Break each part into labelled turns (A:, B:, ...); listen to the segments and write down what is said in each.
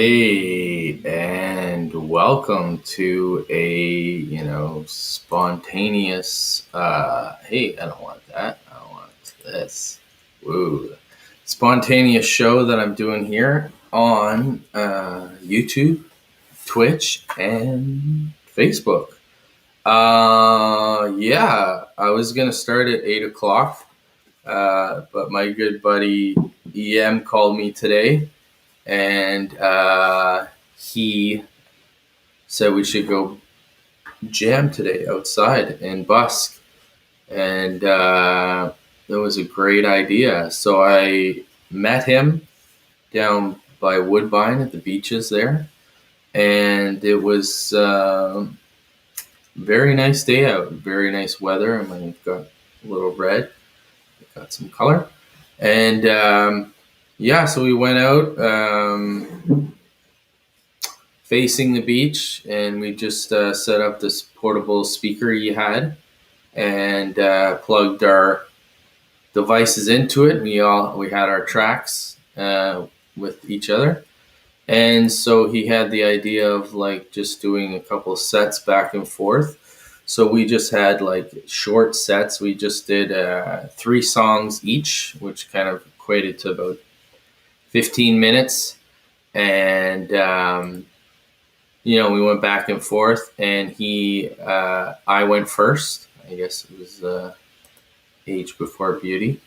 A: Hey, and welcome to spontaneous, hey, I don't want that. I want this. Woo. Spontaneous show that I'm doing here on YouTube, Twitch, and Facebook. Yeah, I was going to start at 8 o'clock, but my good buddy EM called me today. And he said we should go jam today outside in Busk. And it was a great idea. So I met him down by Woodbine at the beaches there. And it was very nice day out, very nice weather. I mean, I've got a little red, got some color. And so we went out facing the beach, and we just set up this portable speaker he had and plugged our devices into it. We had our tracks with each other, and so he had the idea of like just doing a couple of sets back and forth. So we just had like short sets. We just did 3 songs each, which kind of equated to about 15 minutes. And, we went back and forth, and I went first. I guess it was age before beauty.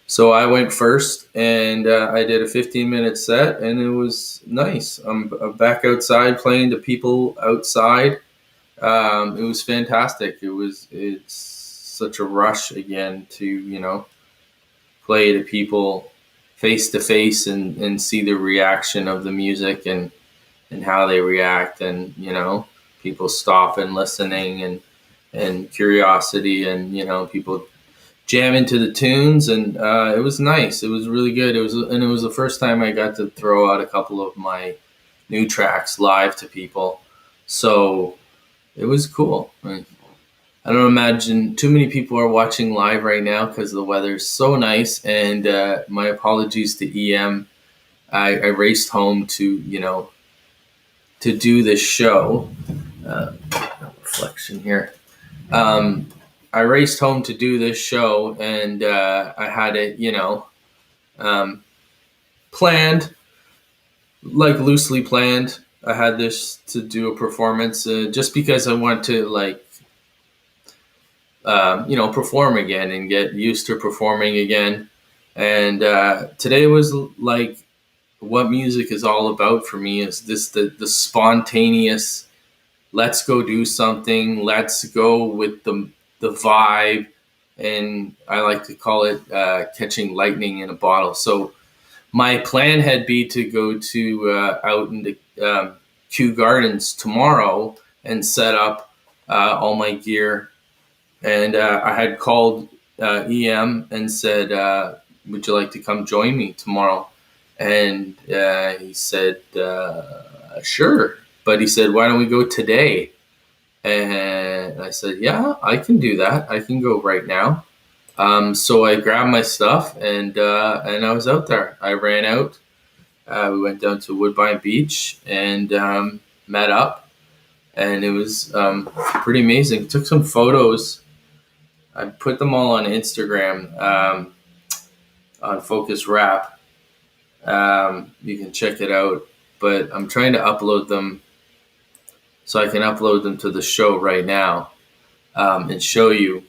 A: So I went first, and I did a 15-minute set, and it was nice. I'm back outside playing to people outside. It was fantastic. It's such a rush again to, play to people face to face and see the reaction of the music and how they react, and, people stop and listening and curiosity, and, people jam into the tunes, and it was nice. It was really good. It was the first time I got to throw out a couple of my new tracks live to people. So it was cool. I don't imagine too many people are watching live right now because the weather's so nice. And my apologies to EM. I raced home to do this show. Reflection here. I raced home to do this show, and I had it, planned, like loosely planned. I had this to do a performance just because I want to perform again and get used to performing again. And today was like what music is all about for me is the spontaneous, let's go do something, let's go with the vibe. And I like to call it catching lightning in a bottle. So my plan had been to go to out into Kew Gardens tomorrow and set up all my gear. And I had called EM and said, would you like to come join me tomorrow? And he said, sure. But he said, why don't we go today? And I said, yeah, I can do that. I can go right now. So I grabbed my stuff and I was out there. I ran out. We went down to Woodbine Beach and met up. And it was pretty amazing. Took some photos. I put them all on Instagram on Focus Rap. You can check it out. But I'm trying to upload them so I can upload them to the show right now and show you.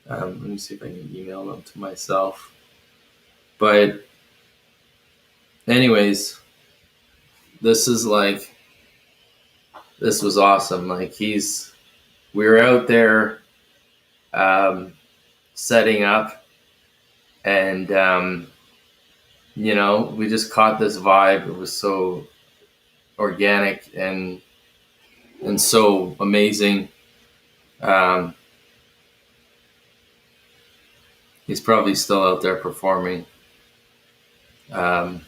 A: Let me see if I can email them to myself. But anyways, this was awesome. We were out there setting up, and we just caught this vibe. It was so organic and so amazing. He's probably still out there performing. EM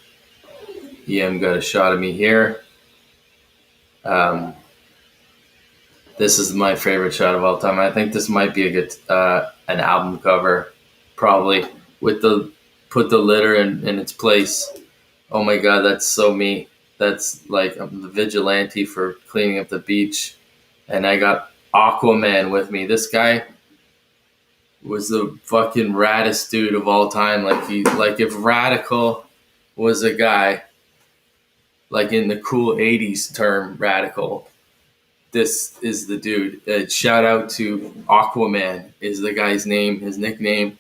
A: got a shot of me here. This is my favorite shot of all time. I think this might be a good an album cover, probably, with put the litter in its place. Oh my God, that's so me. that's like I'm the vigilante for cleaning up the beach, and I got Aquaman with me. This guy was the fucking raddest dude of all time. Like if Radical was a guy, like in the cool '80s term, Radical. This is the dude. Shout out to Aquaman is the guy's name, his nickname,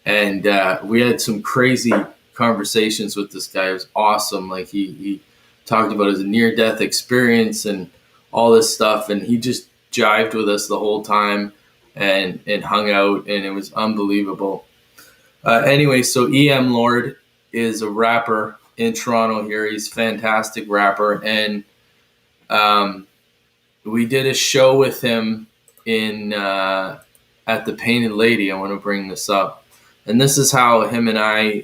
A: and we had some crazy conversations with this guy. It was awesome. Like he talked about his near death experience and all this stuff, and he just jived with us the whole time and hung out, and it was unbelievable. Anyway, so EM Lord is a rapper in Toronto here. He's a fantastic rapper, and we did a show with him in at the Painted Lady. I want to bring this up, and this is how him and I,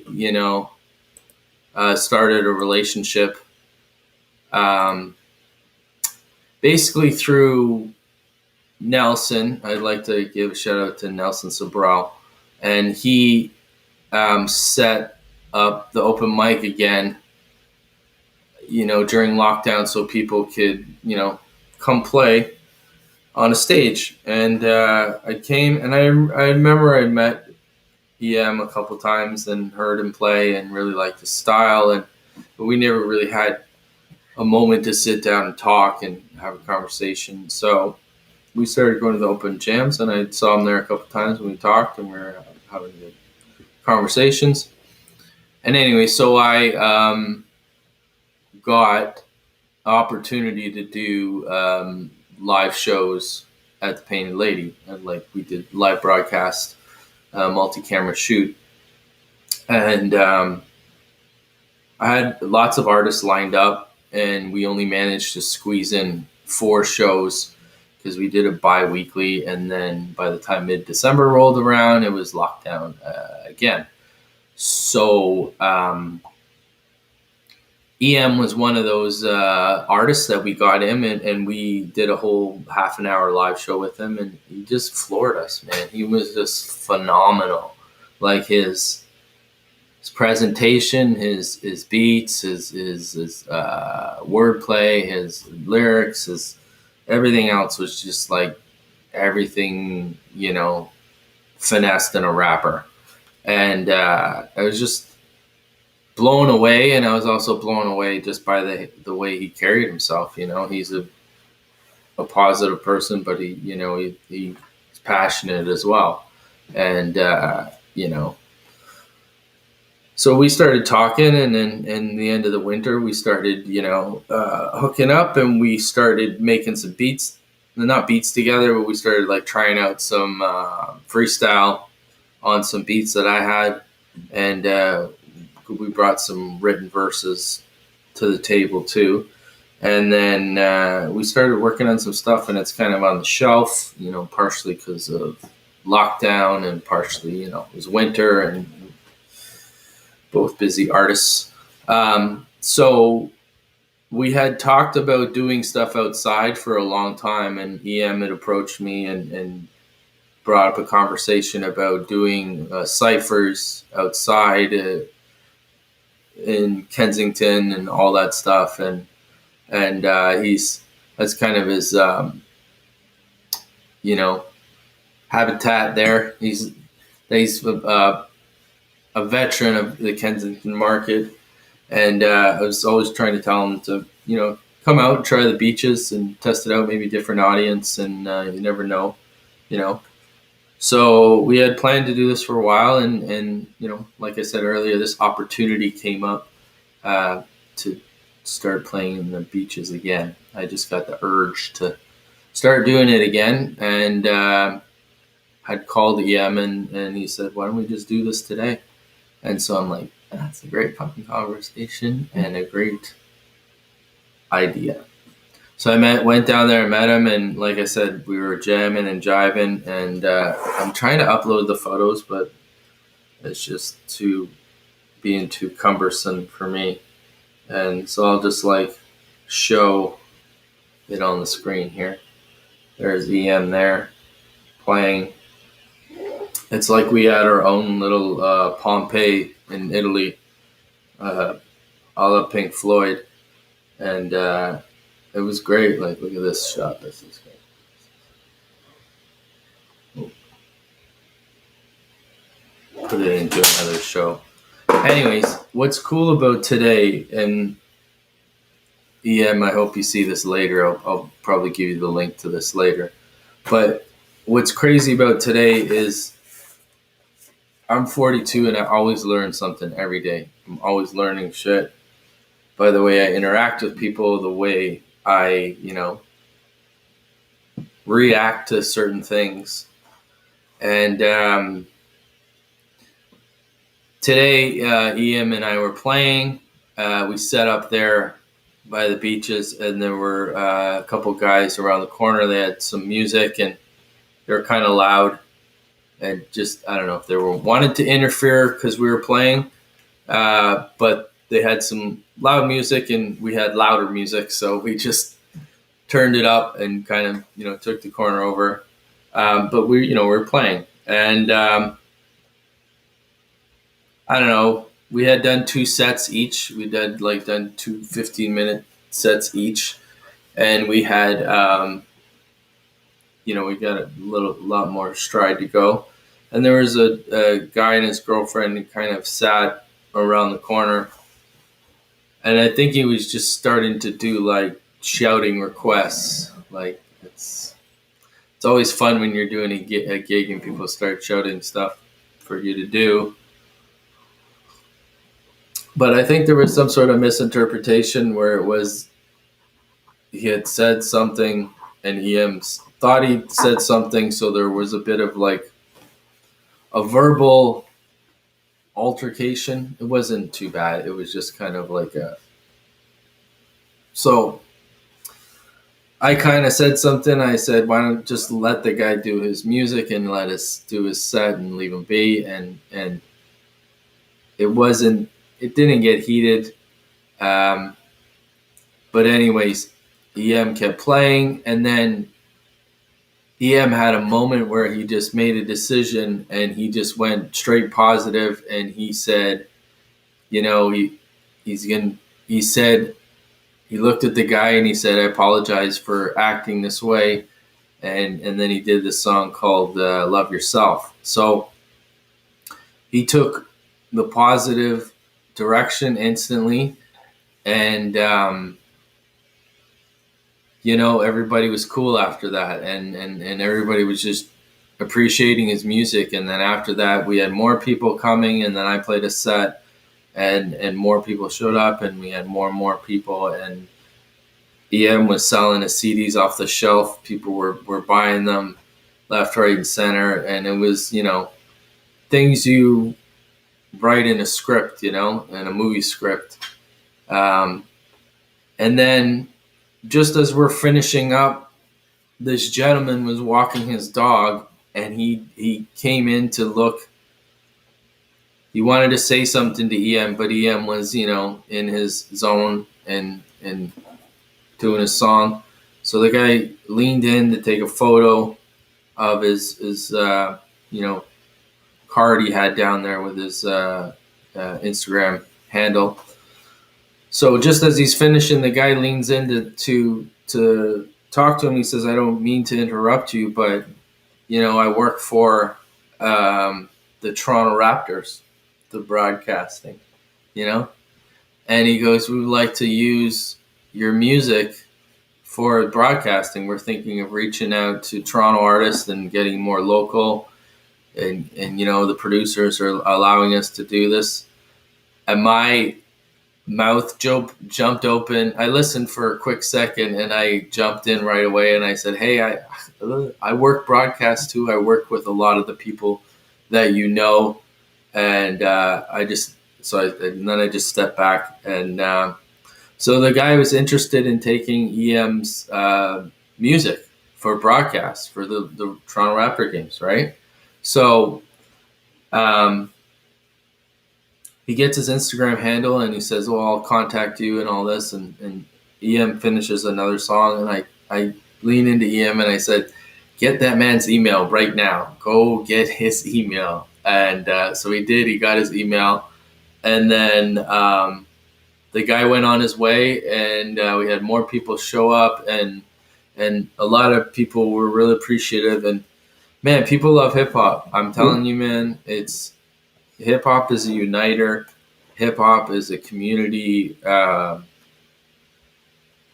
A: started a relationship. Basically through Nelson. I'd like to give a shout out to Nelson Sobral, and he set up the open mic again, during lockdown, so people could, come play on a stage. And I came, and I remember I met EM a couple times and heard him play and really liked his style, but we never really had a moment to sit down and talk and have a conversation. So we started going to the open jams, and I saw him there a couple times when we talked, and we were having good conversations. And anyway, so I got opportunity to do live shows at the Painted Lady, and we did live broadcast, multi-camera shoot, and I had lots of artists lined up, and we only managed to squeeze in 4 shows because we did it bi-weekly, and then by the time mid-December rolled around, it was lockdown again. So EM was one of those artists that we got him, and we did a whole half an hour live show with him, and he just floored us, man. He was just phenomenal. Like his presentation, his beats, his wordplay, his lyrics, his everything else was just like everything, finessed in a rapper. And I was just blown away, and I was also blown away just by the way he carried himself. He's a positive person, but he's passionate as well. And so we started talking, and then in the end of the winter, we started, hooking up, and we started making some beats, not beats together, but we started trying out some freestyle on some beats that I had, and we brought some written verses to the table too. And then we started working on some stuff, and it's kind of on the shelf, partially because of lockdown, and partially, it was winter and both busy artists. So we had talked about doing stuff outside for a long time, and EM had approached me and brought up a conversation about doing ciphers outside in Kensington and all that stuff. And that's kind of his, habitat there. He's a veteran of the Kensington market, and I was always trying to tell him to, come out and try the beaches and test it out, maybe different audience, and you never know, So we had planned to do this for a while, and like I said earlier, this opportunity came up to start playing in the beaches again. I just got the urge to start doing it again, and I'd called EM, and he said, "Why don't we just do this today?" And so I'm like, that's a great fucking conversation and a great idea. So I went down there and met him, and like I said, we were jamming and jiving, and I'm trying to upload the photos, but it's just being too cumbersome for me. And so I'll just show it on the screen here. There's EM there playing. It's like we had our own little Pompeii in Italy, a la Pink Floyd. and it was great. Like, look at this shot. This is great. Put it into another show. Anyways, what's cool about today, and EM, I hope you see this later. I'll probably give you the link to this later. But what's crazy about today is I'm 42 and I always learn something every day. I'm always learning shit by the way I interact with people, the way I, react to certain things. And today, EM and I were playing. We set up there by the beaches, and there were a couple guys around the corner. They had some music, and they were kind of loud. And just, I don't know if they wanted to interfere because we were playing, but they had some loud music and we had louder music, so we just turned it up and kind of took the corner over. But we were playing, and I don't know. We had done 2 sets each. We done 2 15-minute sets each, and we had we got a lot more stride to go. And there was a guy and his girlfriend who kind of sat around the corner. And I think he was just starting to do like shouting requests. Like it's always fun when you're doing a gig and people start shouting stuff for you to do. But I think there was some sort of misinterpretation where it was he had said something and EM thought he said something, so there was a bit of like a verbal altercation. It wasn't too bad. It was just kind of like so I kind of said something. I said, why don't just let the guy do his music and let us do his set and leave him be. And it didn't get heated. But anyways, EM kept playing, and then EM had a moment where he just made a decision and he just went straight positive, and he said, he looked at the guy and he said, I apologize for acting this way. And then he did this song called Love Yourself. So he took the positive direction instantly. And, everybody was cool after that. And everybody was just appreciating his music. And then after that, we had more people coming, and then I played a set. And more people showed up, and we had more and more people, and EM was selling his CDs off the shelf. People were buying them left, right, and center, and it was, things you write in a script, in a movie script. And then just as we're finishing up, this gentleman was walking his dog, and he came in to look. He wanted to say something to EM, but EM was, in his zone and doing his song. So the guy leaned in to take a photo of his card he had down there with his Instagram handle. So just as he's finishing, the guy leans in to talk to him. He says, I don't mean to interrupt you, but, I work for the Toronto Raptors, the broadcasting, and he goes, we would like to use your music for broadcasting. We're thinking of reaching out to Toronto artists and getting more local, and the producers are allowing us to do this. And my mouth jumped open. I listened for a quick second, and I jumped in right away, and I said, hey, I work broadcast too. I work with a lot of the people that and then I just stepped back, and so the guy was interested in taking EM's music for broadcast for the Toronto Raptor games, right? So he gets his Instagram handle, and he says, well, I'll contact you and all this, and EM finishes another song, and I lean into EM and I said, get that man's email right now. Go get his email. And so he did. He got his email. And then the the guy went on his way, and we had more people show up, and a lot of people were really appreciative. And man, people love hip hop. I'm telling you, man, it's hip hop is a uniter. Hip hop is a community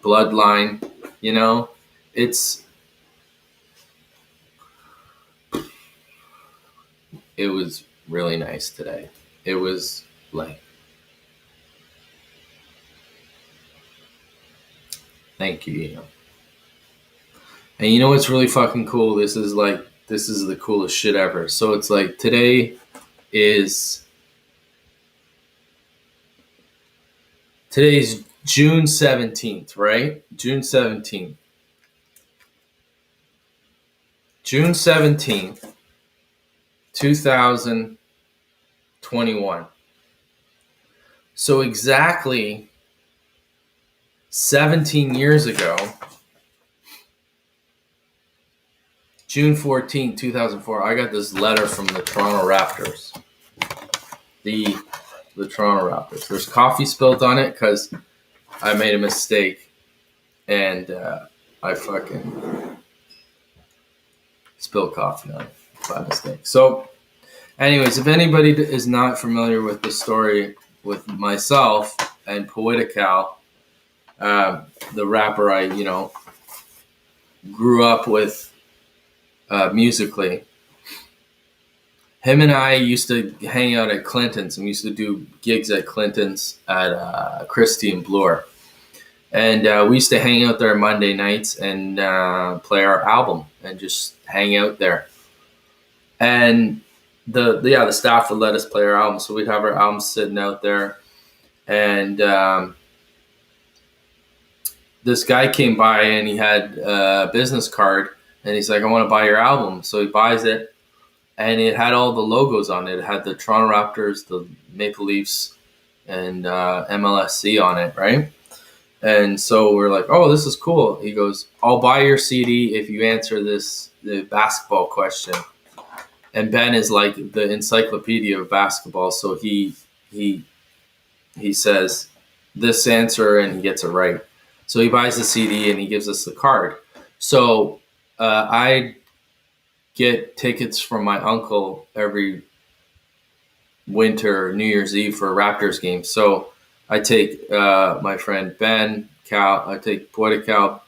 A: bloodline. You know, it was really nice today. It was like, thank you, you know. And you know what's really fucking cool? This is the coolest shit ever. So it's like today's June 17th, right? June 17th. June 17th, 2021. So exactly 17 years ago, June 14th, 2004, I got this letter from the Toronto Raptors. The Toronto Raptors. There's coffee spilled on it because I made a mistake, and I fucking spilled coffee on it by mistake. So, anyways, if anybody is not familiar with the story with myself and Poetical, the rapper I, grew up with musically, him and I used to hang out at Clinton's, and we used to do gigs at Clinton's at Christie and Bloor. And we used to hang out there Monday nights and play our album and just hang out there. And the staff would let us play our album, so we'd have our album sitting out there. And this guy came by and he had a business card, and he's like, "I want to buy your album." So he buys it. And it had all the logos on it. It had the Toronto Raptors, the Maple Leafs, and MLSC on it, right? And so we're like, "Oh, this is cool." He goes, "I'll buy your CD if you answer the basketball question." And Ben is like the encyclopedia of basketball, so he says this answer and he gets it right. So he buys the CD and he gives us the card. So I get tickets from my uncle every winter, New Year's Eve for a Raptors game. So I take my friend Ben, Cal, I take Poetical,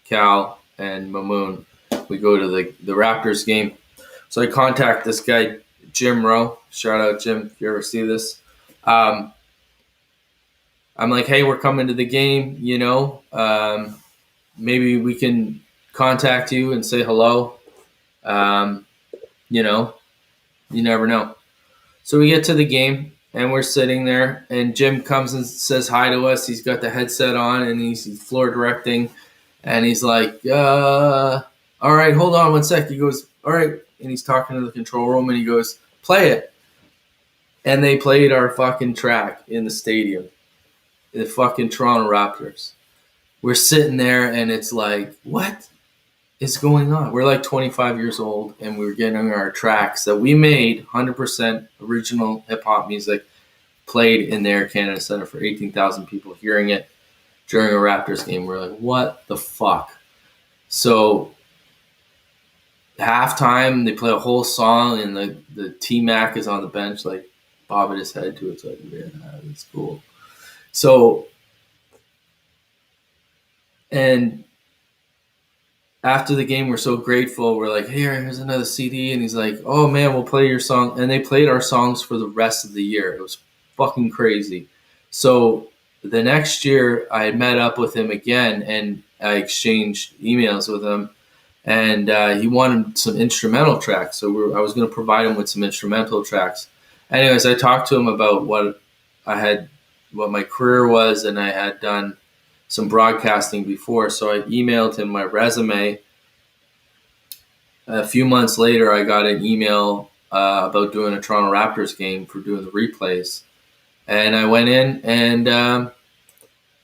A: Cal, and Mamoon. We go to the Raptors game. So I contact this guy, Jim Rowe. Shout out, Jim, if you ever see this. I'm like, "Hey, we're coming to the game, maybe we can contact you and say hello. You never know." So we get to the game and we're sitting there, and Jim comes and says hi to us. He's got the headset on and he's floor directing, and he's like, "All right, hold on one sec." He goes, "All right." And he's talking to the control room and he goes, "Play it." And they played our fucking track in the stadium. The fucking Toronto Raptors. We're sitting there and it's like, what is going on? We're like 25 years old and we're getting our tracks that we made, 100% original hip hop music, played in the Air Canada Centre for 18,000 people hearing it during a Raptors game. We're like, what the fuck? So halftime, they play a whole song and the T-Mac is on the bench, like bobbing his head to it. It's like, yeah, that's cool. So, and after the game, we're so grateful. We're like, "Hey, here's another CD." And he's like, "Oh man, we'll play your song." And they played our songs for the rest of the year. It was fucking crazy. So the next year I had met up with him again and I exchanged emails with him, and he wanted some instrumental tracks. So I was going to provide him with some instrumental tracks. Anyways, I talked to him about what my career was, and I had done some broadcasting before. So I emailed him my resume. A few months later, I got an email about doing a Toronto Raptors game for doing the replays. And I went in and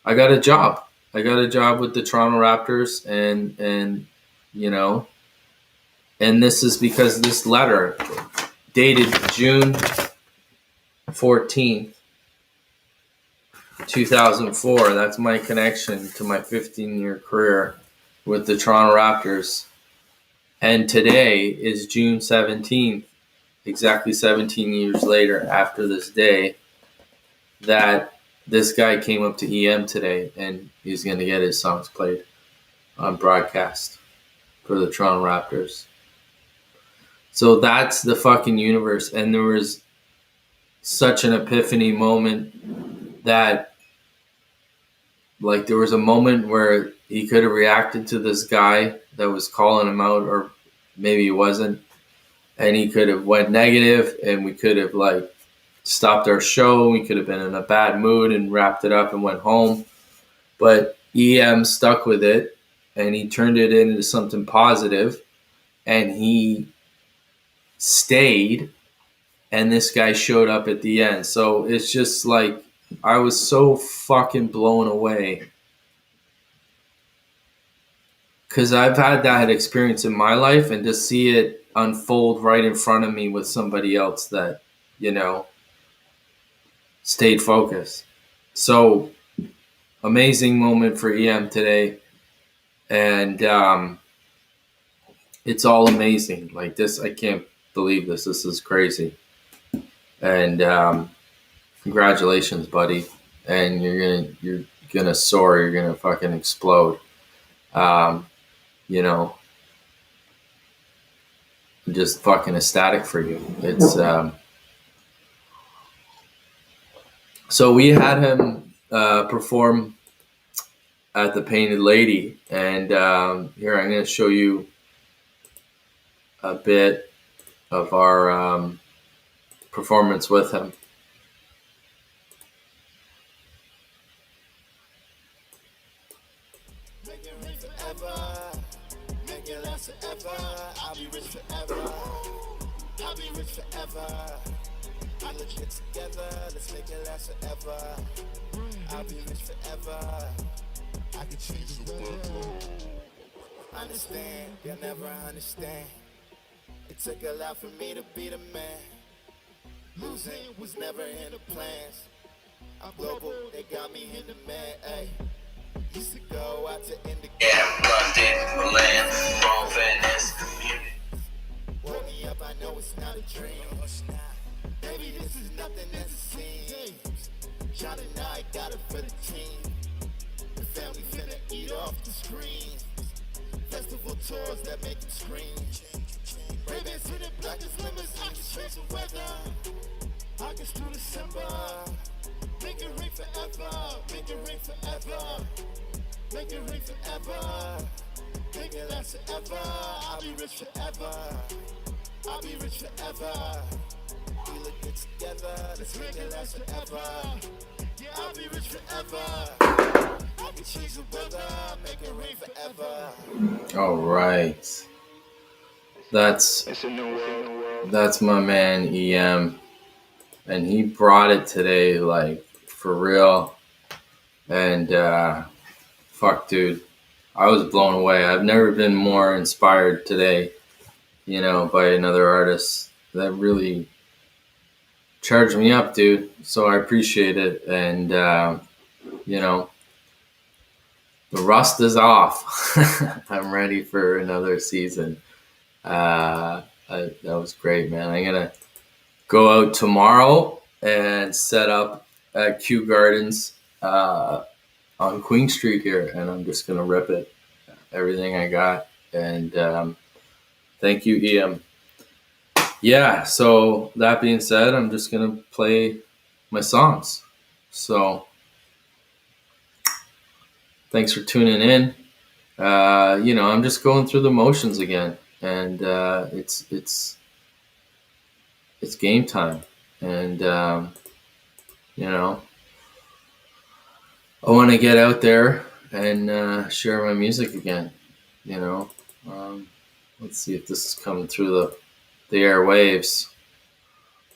A: I got a job. I got a job with the Toronto Raptors, and and this is because this letter dated June 14th, 2004. That's my connection to my 15-year career with the Toronto Raptors. And today is June 17th, exactly 17 years later after this day, that this guy came up to EM today and he's going to get his songs played on broadcast for the Toronto Raptors. So that's the fucking universe. And there was such an epiphany moment that, like, there was a moment where he could have reacted to this guy that was calling him out, or maybe he wasn't, and he could have went negative, and we could have, like, stopped our show. We could have been in a bad mood and wrapped it up and went home. But EM stuck with it, and he turned it into something positive, and he stayed, and this guy showed up at the end. So it's just like, I was so fucking blown away, because I've had that experience in my life, and to see it unfold right in front of me with somebody else that, you know, stayed focused. So amazing moment for EM today. And it's all amazing. Like this, I can't believe this. This is crazy. And congratulations, buddy. And you're gonna soar. You're gonna fucking explode. You know, I'm just fucking ecstatic for you. It's so we had him perform at the Painted Lady, and here I'm gonna show you a bit of our performance with him.
B: I'll be rich forever. I'll be rich forever. I look it together. Let's make it last forever. I'll be rich forever. I can change the world. Understand, you'll never understand. It took a lot for me to be the man. Losing was never in the plans. I'm global, they got me in the man. Ay. Used to go out to Indigo.
C: Yeah, London, Milan, Rome, Venice.
B: Woke me up, I know it's not a dream. Baby, this is nothing as it seems. John and I got it for the team. The family finna eat off the screen. Festival tours that make them scream. Ravens in the blackest limits, I can change the weather. August through December. Make it rain forever. Make it rain forever. Make it rain forever. Make it last forever. I'll be rich forever. I'll be rich forever. We look good together. Let's make it last forever. Yeah, I'll be rich forever. I can change the weather. Make it rain forever.
A: All right. That's my man EM, and he brought it today, like, for real. And fuck, dude, I was blown away. I've never been more inspired today, you know, by another artist. That really charged me up, dude. So I appreciate it. And you know, the rust is off. I'm ready for another season. That was great, man. I'm gonna go out tomorrow and set up at Kew Gardens on Queen Street here, and I'm just gonna rip it, everything I got. And thank you, EM. Yeah, so that being said, I'm just gonna play my songs. So thanks for tuning in. You know, I'm just going through the motions again, and it's game time. And you know, I want to get out there and share my music again. You know, let's see if this is coming through the airwaves.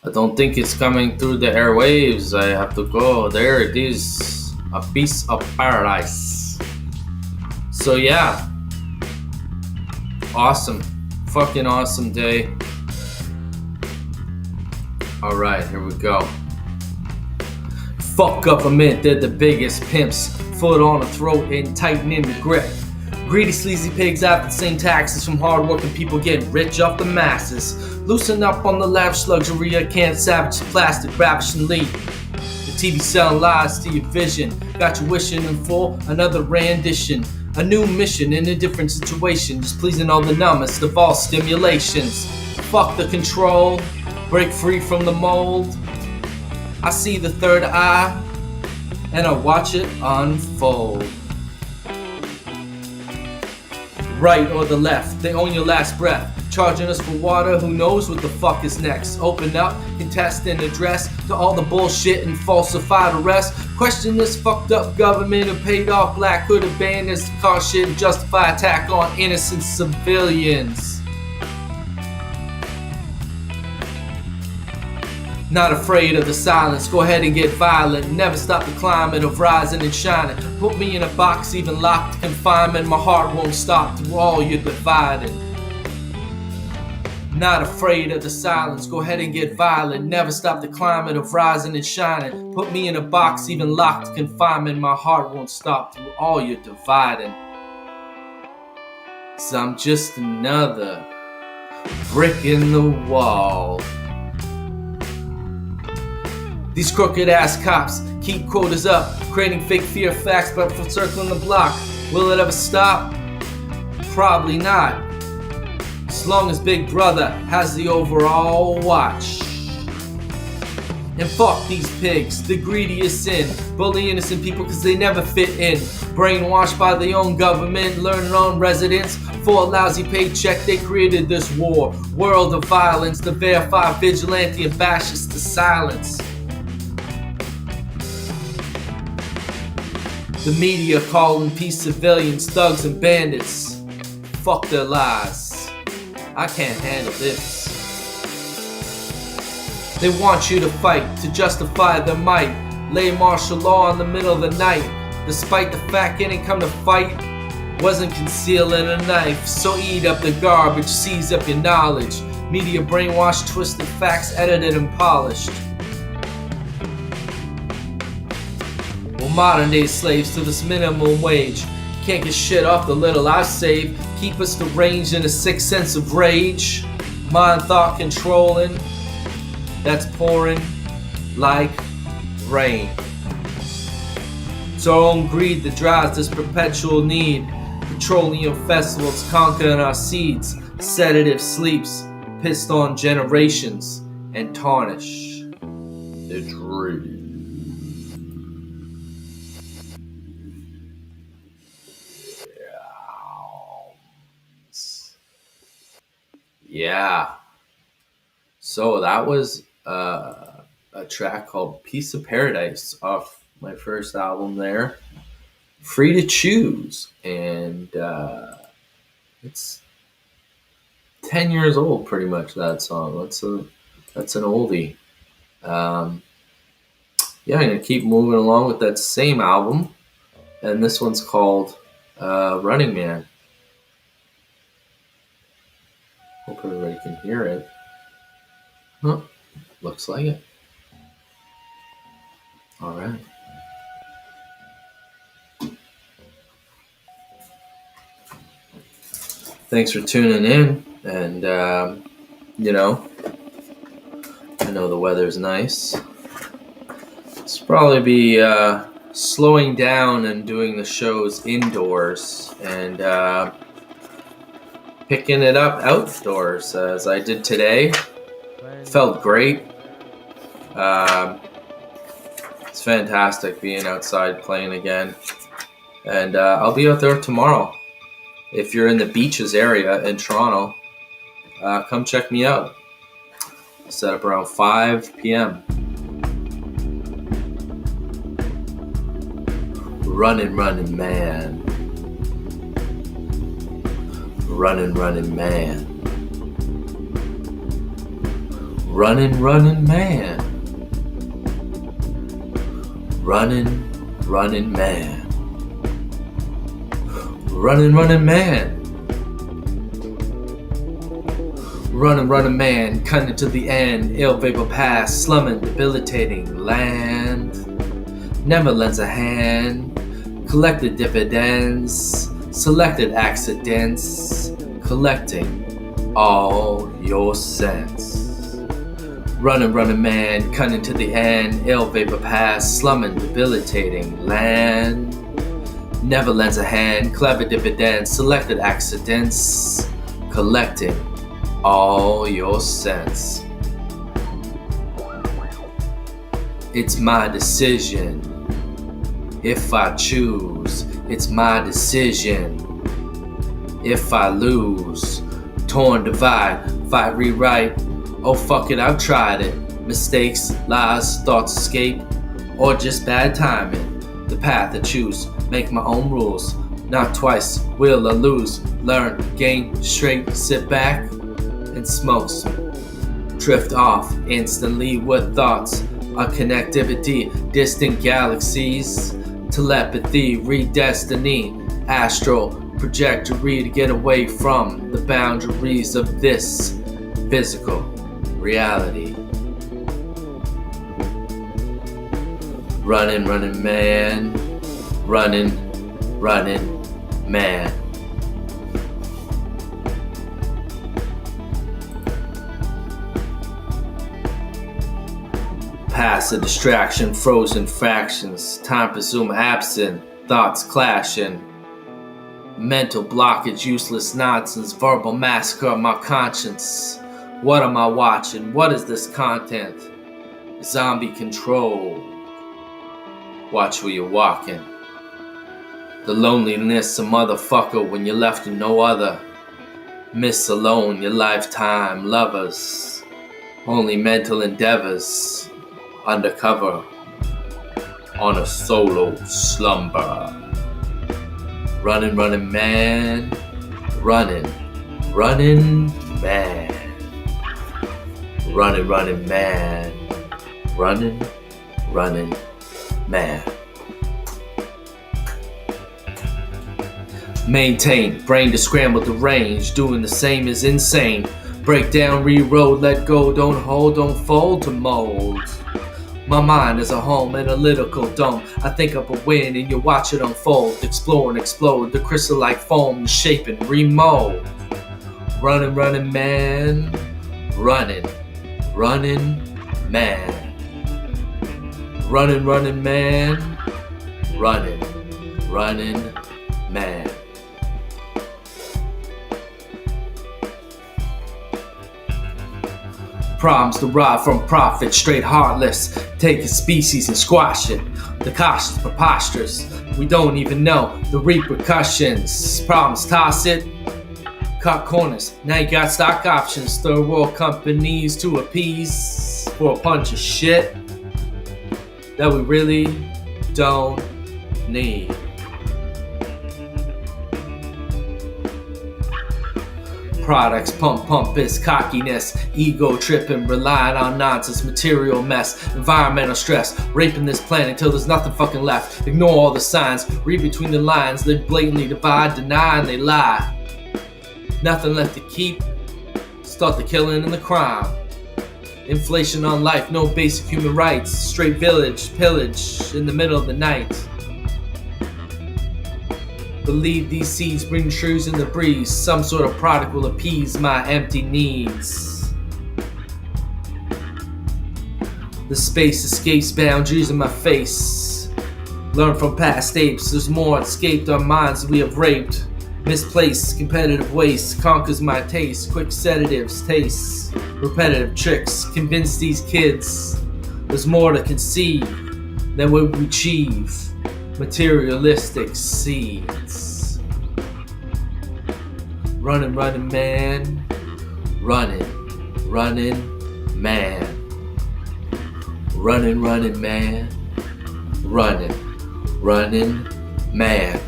A: I don't think it's coming through the airwaves. I have to go. There it is. A piece of paradise. So yeah. Awesome. Fucking awesome day. Alright, here we go. Fuck government, they're the biggest pimps. Foot on the throat and tightening the grip. Greedy sleazy pigs have the same taxes from hard-working people getting rich off the masses. Loosen up on the lavish luxury, I can't savage plastic ravishingly. The TV selling lies to your vision, got you wishing for another rendition. A new mission in a different situation, just pleasing all the numbest of all stimulations. Fuck the control, break free from the mold. I see the third eye, and I watch it unfold. Right or the left, they own your last breath. Charging us for water, who knows what the fuck is next. Open up, contest and address to all the bullshit and falsified arrests. Question this fucked up government who paid off black hood abandons, car shit and justify attack on innocent civilians. Not afraid of the silence, go ahead and get violent. Never stop the climate of rising and shining. Put me in a box, even locked confinement. My heart won't stop through all you're dividing. Not afraid of the silence, go ahead and get violent. Never stop the climate of rising and shining. Put me in a box, even locked confinement. My heart won't stop through all you're dividing. 'Cause I'm just another brick in the wall. These crooked ass cops keep quotas up, creating fake fear facts but for circling the block. Will it ever stop? Probably not. As long as Big Brother has the overall watch. And fuck these pigs, the greediest sin. Bully innocent people cause they never fit in. Brainwashed by their own government, learning on residents. For a lousy paycheck they created this war. World of violence, to verify vigilante and fascist to silence. The media calling peace civilians thugs and bandits. Fuck their lies. I can't handle this. They want you to fight to justify their might. Lay martial law in the middle of the night. Despite the fact getting come to fight wasn't concealing a knife. So eat up the garbage, seize up your knowledge. Media brainwashed, twisted facts, edited and polished. Well, modern day slaves to this minimum wage. Can't get shit off the little I save. Keep us deranged in a sick sense of rage. Mind thought controlling. That's pouring like rain. It's our own greed that drives this perpetual need. Petroleum festivals conquering our seeds. Sedative sleeps, pissed on generations, and tarnish the dream. Yeah. So that was a track called Piece of Paradise off my first album there. Free to Choose. And it's 10 years old pretty much, that song. That's an oldie. Yeah, I'm going to keep moving along with that same album. And this one's called Running Man. Hope everybody can hear it. Huh, looks like it. All right. Thanks for tuning in. And, I know the weather's nice. It's probably be slowing down and doing the shows indoors and picking it up outdoors as I did today. Felt great. It's fantastic being outside playing again. And I'll be out there tomorrow. If you're in the Beaches area in Toronto, come check me out. Set up around 5 p.m. Running man. Running man. Running man. Running man. Running man. Running man, cutting to the end. Ill vapor pass, slumming, debilitating land. never lends a hand. Collected dividends, selected accidents, collecting all your cents. Running man, cutting to the end, ill vapor pass, slumming, debilitating land. Never lends a hand, clever dividends, selected accidents, collecting all your cents. It's my decision. If I choose, it's my decision. If I lose, torn, divide, fight, rewrite. Oh fuck it, I've tried it. Mistakes, lies, thoughts escape, or just bad timing. The path I choose, make my own rules. Not twice, will I lose. Learn, gain, straight, sit back, and smoke some. Drift off instantly with thoughts. A connectivity, distant galaxies. Telepathy, read destiny. Astral trajectory to get away from the boundaries of this physical reality. Running man. Running man. Past a distraction, frozen fractions, time presumed absent, thoughts clashing. Mental blockage, useless nonsense, verbal massacre of my conscience. What am I watching? What is this content? Zombie control. Watch where you're walking. The loneliness, a motherfucker when you're left with no other. Miss alone your lifetime lovers. Only mental endeavors. Undercover on a solo slumber. Running man. Running man. Running man. Running man. Maintain, brain to scramble the range. Doing the same is insane. Break down, reroad, let go, don't hold, don't fold to mold. My mind is a home analytical dome. I think of a win and you watch it unfold. Explore and explode the crystal-like foam, shape and remold. Running man. Running man. Running man. Running man. Problems derive from profit, straight heartless. Take a species and squash it. The cost is preposterous. We don't even know the repercussions. Problems, toss it. Cut corners. Now you got stock options. Third world companies to appease for a bunch of shit that we really don't need. Products, pump is cockiness, ego tripping, relying on nonsense, material mess, environmental stress, raping this planet till there's nothing fucking left. Ignore all the signs, read between the lines, they blatantly divide, deny, and they lie. Nothing left to keep, start the killing and the crime. Inflation on life, no basic human rights, straight village, pillage in the middle of the night. Believe these seeds bring trees in the breeze. Some sort of product will appease my empty needs. The space escapes boundaries in my face. Learn from past apes, there's more escaped our minds we have raped. Misplaced competitive waste conquers my taste. Quick sedatives, tastes, repetitive tricks. Convince these kids there's more to conceive than what we achieve. Materialistic seeds. Running man. Running man. Running man. Running man.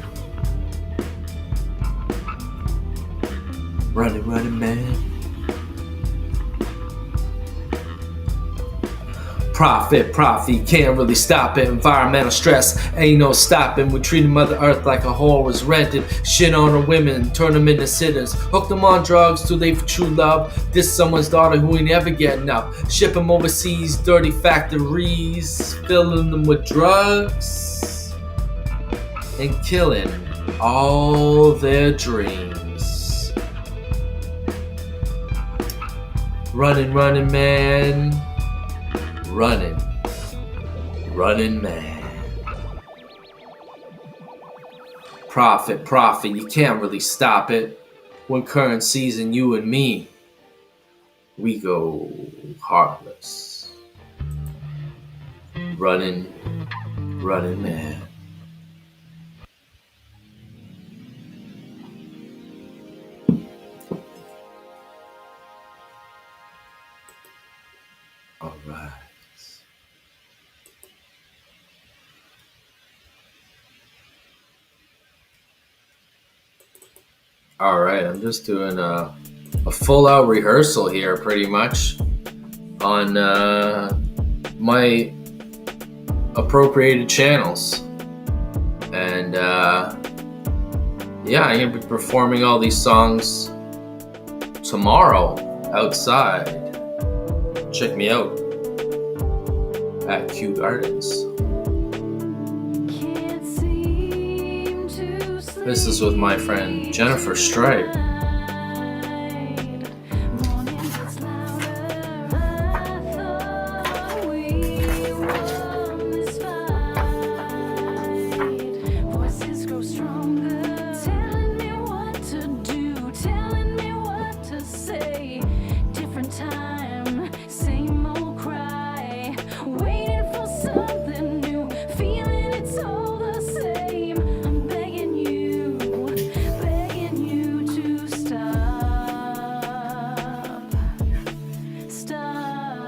A: Running man. Profit, you can't really stop it. Environmental stress, ain't no stopping. We treated Mother Earth like a whore was rented. Shit on her women, turn them into sitters. Hook them on drugs, too late for true love. This someone's daughter who ain't ever getting up. Ship them overseas, dirty factories, filling them with drugs and killing all their dreams. Running, man. Running man. Profit, you can't really stop it. When currency's in you and me, we go heartless. Running man. All right. All right, I'm just doing a full-out rehearsal here, pretty much, on my appropriated channels. And yeah, I'm going to be performing all these songs tomorrow outside. Check me out at Kew Gardens. This is with my friend Jennifer Stripe.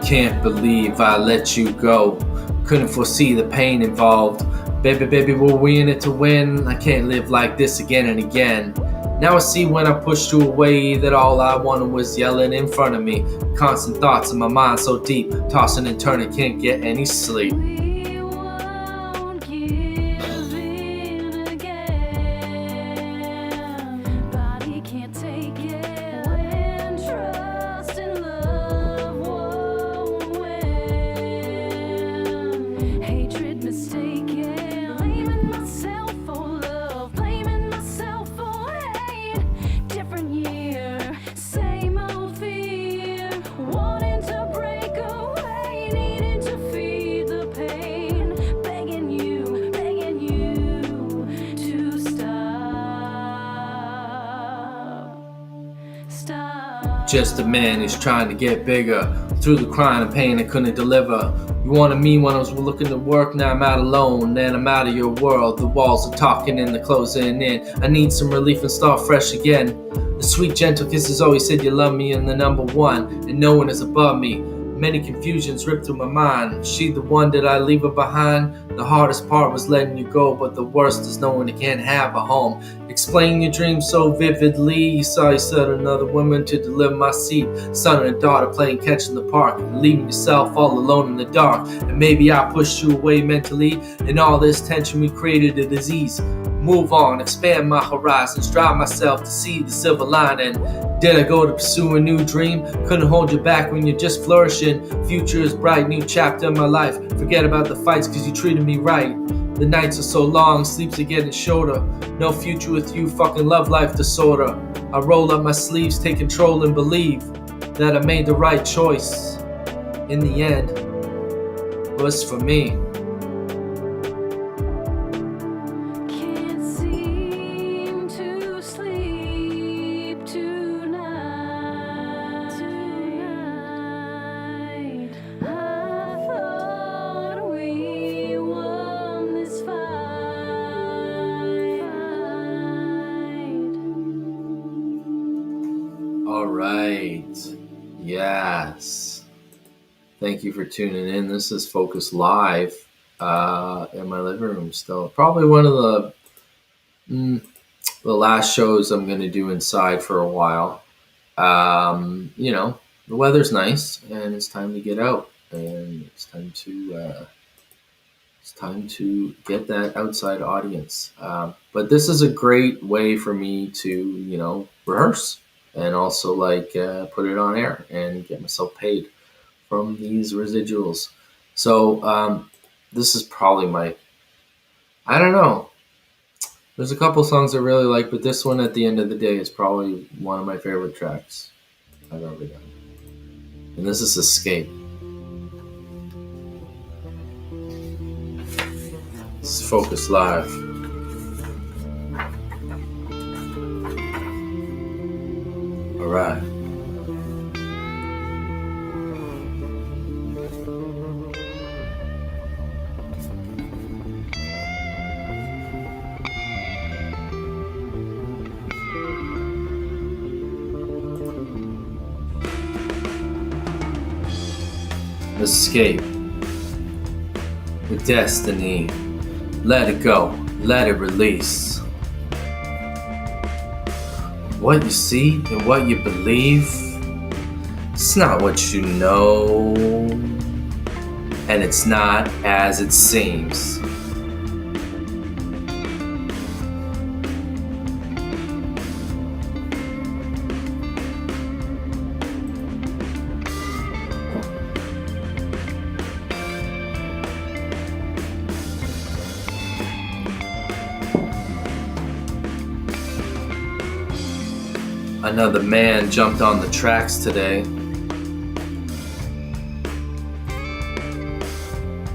A: Can't believe I let you go. Couldn't foresee the pain involved. Baby, were we in it to win? I can't live like this again and again. Now I see when I pushed you away that all I wanted was yelling in front of me. Constant thoughts in my mind so deep, tossing and turning, can't get any sleep. Just a man who's trying to get bigger. Through the crying and pain I couldn't deliver. You wanted me when I was looking to work. Now I'm out alone and I'm out of your world. The walls are talking and they're closing in. I need some relief and start fresh again. The sweet gentle kisses always said you love me and the number one, and no one is above me. Many confusions ripped through my mind. She the one, did I leave her behind? The hardest part was letting you go, but the worst is knowing you can't have a home. Explain your dreams so vividly. You saw you said another woman to deliver my seat. Son and daughter playing catch in the park, leaving yourself all alone in the dark. And maybe I pushed you away mentally. In all this tension we created a disease. Move on, expand my horizons, drive myself to see the silver lining. Did I go to pursue a new dream? Couldn't hold you back when you're just flourishing. Future is bright, new chapter in my life. Forget about the fights cause you treated me right. The nights are so long, sleeps are getting shorter. No future with you, fucking love life disorder. I roll up my sleeves, take control and believe that I made the right choice. In the end, it was for me. All right. Yes. Thank you for tuning in. This is Focus Live in my living room still. Probably one of the last shows I'm going to do inside for a while. The weather's nice and it's time to get out and it's time to get that outside audience. But this is a great way for me to, rehearse and also put it on air and get myself paid from these residuals. So this is probably I don't know. There's a couple songs I really like, but this one at the end of the day is probably one of my favorite tracks I've ever done. And this is Escape. This is Focus Live. All right. Escape with destiny. Let it go, let it release. What you see and what you believe, it's not what you know, and it's not as it seems. Another man jumped on the tracks today.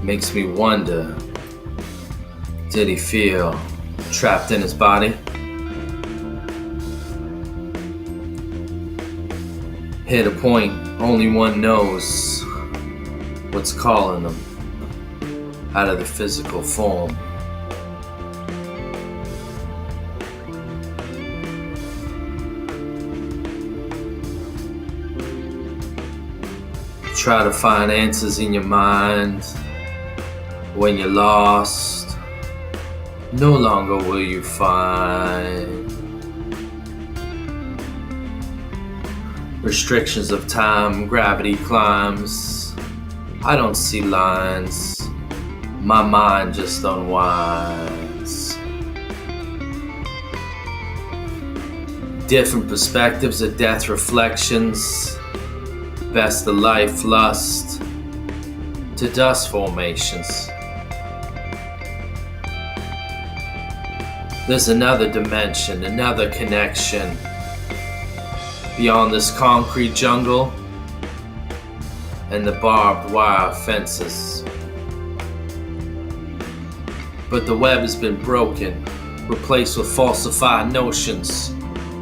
A: Makes me wonder, did he feel trapped in his body? Hit a point only one knows what's calling them out of the physical form. Try to find answers in your mind. When you're lost, no longer will you find restrictions of time, gravity climbs. I don't see lines, my mind just unwinds. Different perspectives of death reflections. Best of life lust to dust formations. There's another dimension, another connection beyond this concrete jungle and the barbed wire fences. But the web has been broken, replaced with falsified notions,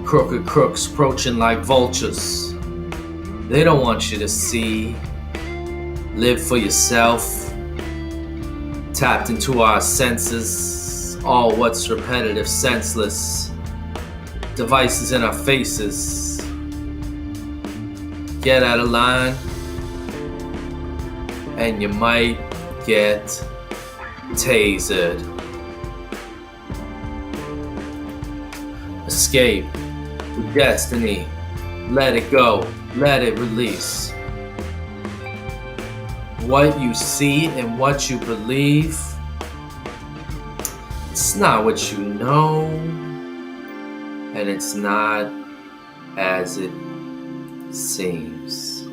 A: crooked crooks approaching like vultures. They don't want you to see, live for yourself, tapped into our senses, all what's repetitive, senseless, devices in our faces. Get out of line, and you might get tasered. Escape with destiny, let it go. Let it release. What you see and what you believe, it's not what you know, and it's not as it seems.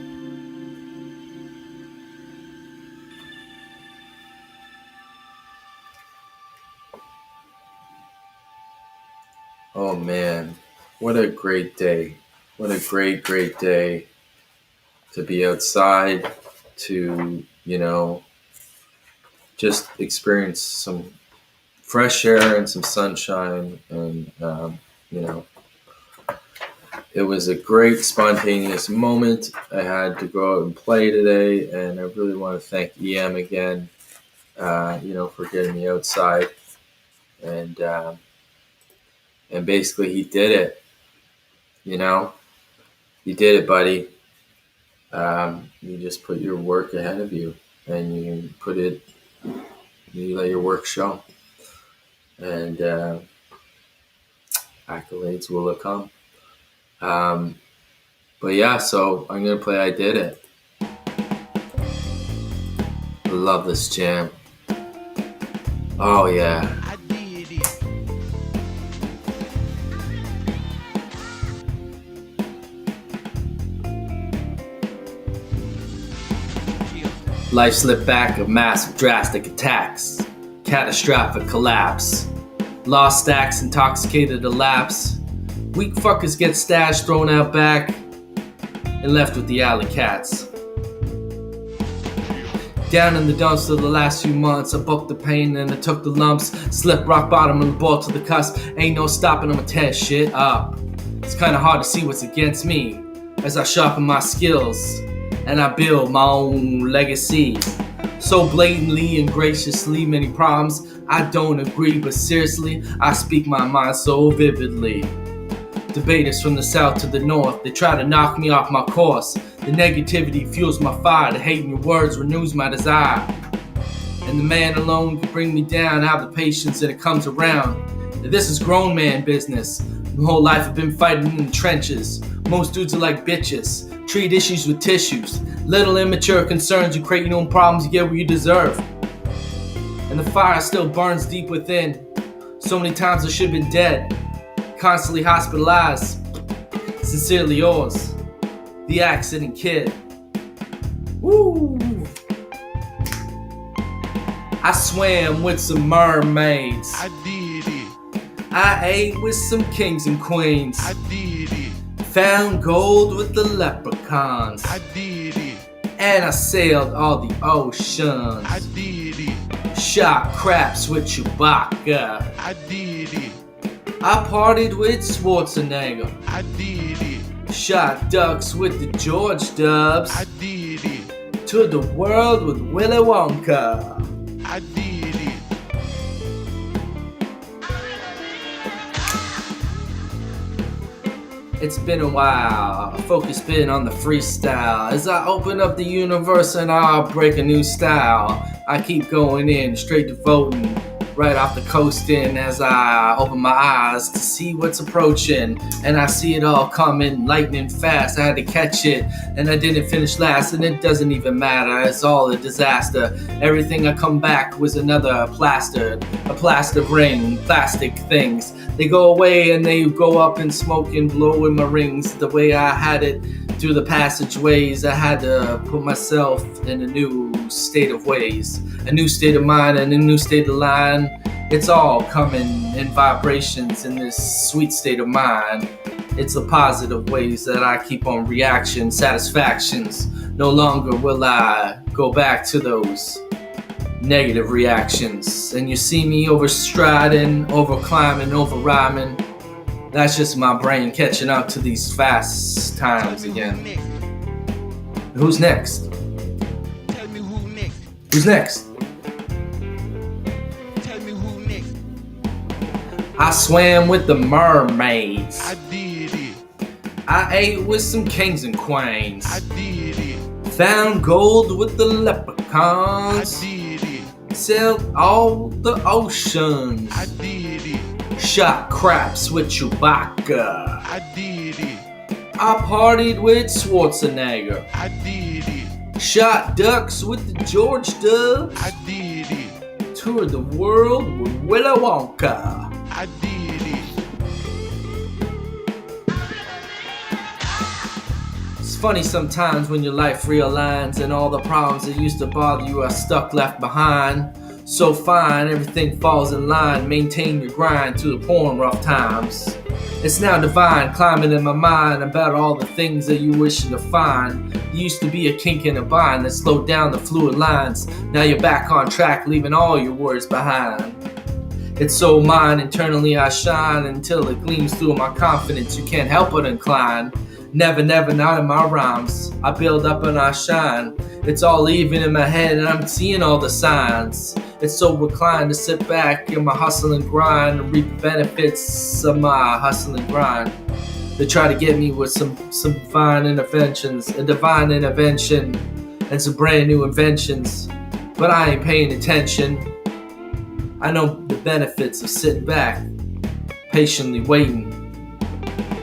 A: Oh man, what a great day. What a great, great day to be outside, to, just experience some fresh air and some sunshine. And, it was a great spontaneous moment. I had to go out and play today, and I really want to thank EM again, for getting me outside. And basically he did it, You did it, buddy. You just put your work ahead of you, and you let your work show, and accolades will come. But yeah, so I'm gonna play "I Did It." Love this jam. Oh yeah.
B: I did it.
A: Life slipped back of massive drastic attacks. Catastrophic collapse. Lost stacks, intoxicated elapse. Weak fuckers get stashed, thrown out back, and left with the alley cats. Down in the dumpster the last few months, I booked the pain and I took the lumps. Slipped rock bottom and the ball to the cusp. Ain't no stopping, I'ma tear shit up. It's kinda hard to see what's against me as I sharpen my skills and I build my own legacy. So blatantly and graciously, many problems I don't agree, but seriously, I speak my mind so vividly. Debaters from the south to the north, they try to knock me off my course. The negativity fuels my fire, the hate in your words renews my desire. And the man alone can bring me down, I have the patience and it comes around. This is grown man business. My whole life I've been fighting in the trenches. Most dudes are like bitches, treat issues with tissues. Little immature concerns, you create your own problems, you get what you deserve. And the fire still burns deep within. So many times I should have been dead, constantly hospitalized. Sincerely yours, the accident kid. Woo! I swam with some mermaids.
B: I did it.
A: I ate with some kings and queens.
B: I did it.
A: Found gold with the leprechauns.
B: I did it.
A: And I sailed all the oceans.
B: I did it.
A: Shot craps with Chewbacca.
B: I did it.
A: I partied with Schwarzenegger.
B: I did it.
A: Shot ducks with the George Dubs.
B: I did it.
A: Toured the world with Willy Wonka.
B: I did it.
A: It's been a while, focus been on the freestyle. As I open up the universe and I'll break a new style. I keep going in, straight to voting, right off the coasting as I open my eyes to see what's approaching. And I see it all coming lightning fast. I had to catch it and I didn't finish last, and it doesn't even matter, it's all a disaster. Everything I come back was another plaster, a plaster ring, plastic things. They go away and they go up in smoke and blow in my rings. The way I had it through the passageways, I had to put myself in a new state of ways, a new state of mind and a new state of line. It's all coming in vibrations in this sweet state of mind. It's the positive ways that I keep on reaction, satisfactions. No longer will I go back to those negative reactions. And you see me overstriding, over climbing, over rhyming. That's just my brain catching up to these fast times again. Who's next?
B: Tell me who next.
A: Who's next?
B: Tell me who next.
A: I swam with the mermaids.
B: I did it.
A: I ate with some kings and queens.
B: I did it.
A: Found gold with the
B: I
A: leprechauns.
B: did it.
A: Sailed all the oceans.
B: I did it.
A: Shot craps with Chewbacca.
B: I did it.
A: I partied with Schwarzenegger.
B: I did it.
A: Shot ducks with the George Dubs.
B: I did it.
A: Toured the world with Willy Wonka.
B: I did it.
A: It's funny sometimes when your life realigns and all the problems that used to bother you are stuck left behind. So fine, everything falls in line. Maintain your grind through the pouring rough times. It's now divine, climbing in my mind about all the things that you wishing to find. You used to be a kink in a bind that slowed down the fluid lines. Now you're back on track, leaving all your worries behind. It's so mine, internally I shine until it gleams through my confidence. You can't help but incline. Never, never, not in my rhymes. I build up and I shine. It's all even in my head and I'm seeing all the signs. It's so reclined to sit back in my hustle and grind and reap the benefits of my hustle and grind. They try to get me with some divine interventions, a divine intervention, and some brand new inventions. But I ain't paying attention. I know the benefits of sitting back, patiently waiting.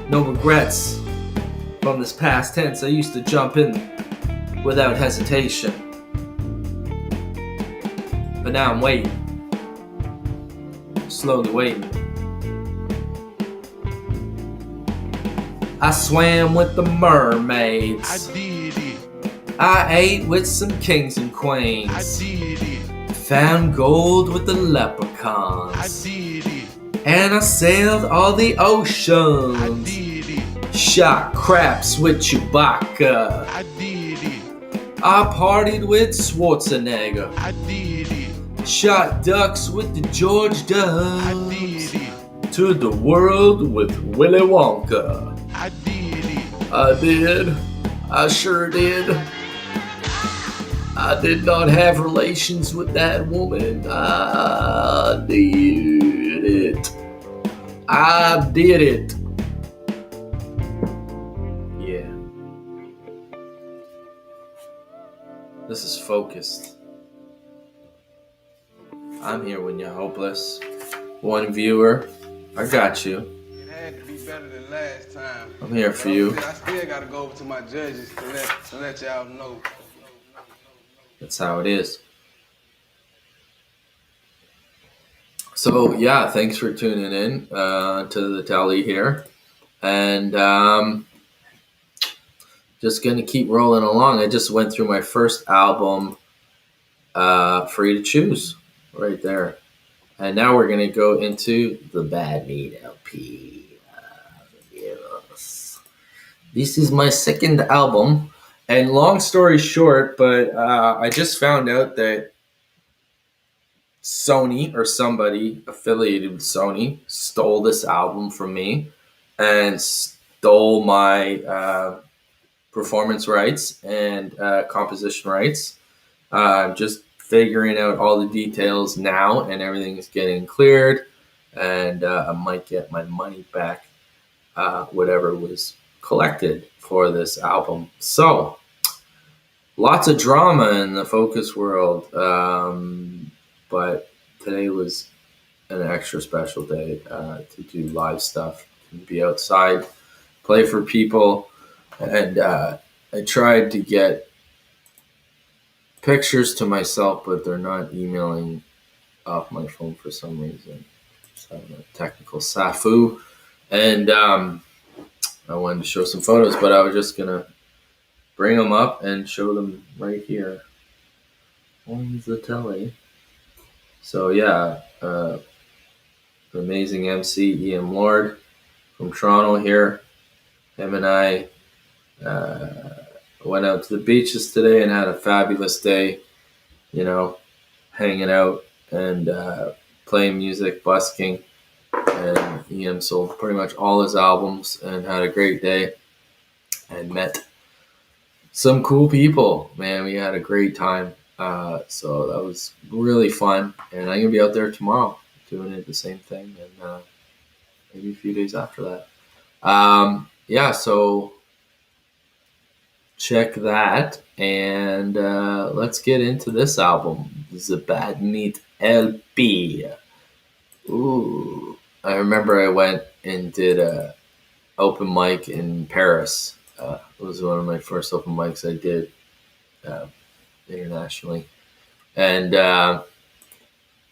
A: No regrets. From this past tense, I used to jump in without hesitation. But now I'm waiting. Slowly waiting. I swam with the mermaids.
B: I did it.
A: I ate with some kings and
B: I
A: queens.
B: did it.
A: Found gold with the
B: I
A: leprechauns.
B: did it.
A: And I sailed all the
B: I
A: oceans.
B: did it.
A: Shot craps with Chewbacca.
B: I did it.
A: I partied with Schwarzenegger.
B: I did it.
A: Shot ducks with the George
B: I
A: Dubs.
B: did it.
A: To the world with Willy Wonka.
B: I did it.
A: I did. I sure did. I did not have relations with that woman. I did it. I did it. Yeah. This is focused. I'm here when you're hopeless. One viewer, I got you.
D: It had to be better than last time.
A: I'm here for you.
D: I still gotta go over to my judges to let y'all know.
A: That's how it is. So yeah, thanks for tuning in to the telly here, and just gonna keep rolling along. I just went through my first album, Free to Choose, right there, and now we're gonna go into the Bad Meat LP. Yes. This is my second album, and long story short, but I just found out that Sony or somebody affiliated with Sony stole this album from me and stole my performance rights and composition rights. I'm just figuring out all the details now, and everything is getting cleared, and I might get my money back, whatever was collected for this album. So, lots of drama in the Focus world. But today was an extra special day to do live stuff, and be outside, play for people, and I tried to get pictures to myself, but they're not emailing off my phone for some reason. So I'm a technical snafu, and I wanted to show some photos, but I was just gonna bring them up and show them right here on the telly. So yeah, the amazing MC EM Lord from Toronto here. Him and I went out to the beaches today and had a fabulous day, you know, hanging out and playing music, busking. And EM sold pretty much all his albums and had a great day and met some cool people. Man, we had a great time. So that was really fun, and I'm gonna be out there tomorrow doing it the same thing, and maybe a few days after that. Yeah, so check that, and let's get into this album, The Bad Meat LP. Ooh, I remember I went and did a open mic in Paris. It was one of my first open mics I did. Internationally, and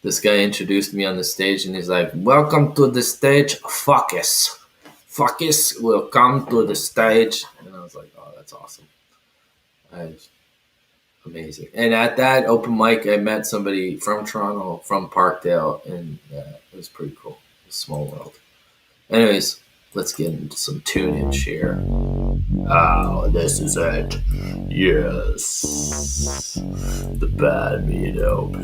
A: this guy introduced me on the stage, and he's like, "Welcome to the stage, Focus. Focus will come to the stage." And I was like, "Oh, that's awesome! Amazing!" And at that open mic, I met somebody from Toronto, from Parkdale, and it was pretty cool. It's a small world. Anyways, let's get into some tunage here. Oh, this is it. Yes. The Bad Meat LP.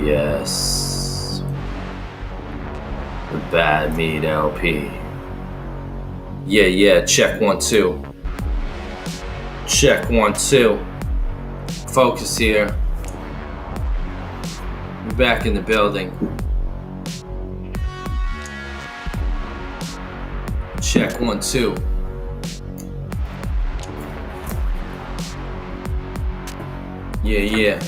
A: Yes. The Bad Meat LP. Yeah, check 1, 2. Check 1, 2. Focus here. We're back in the building. Check 1, 2. Yeah.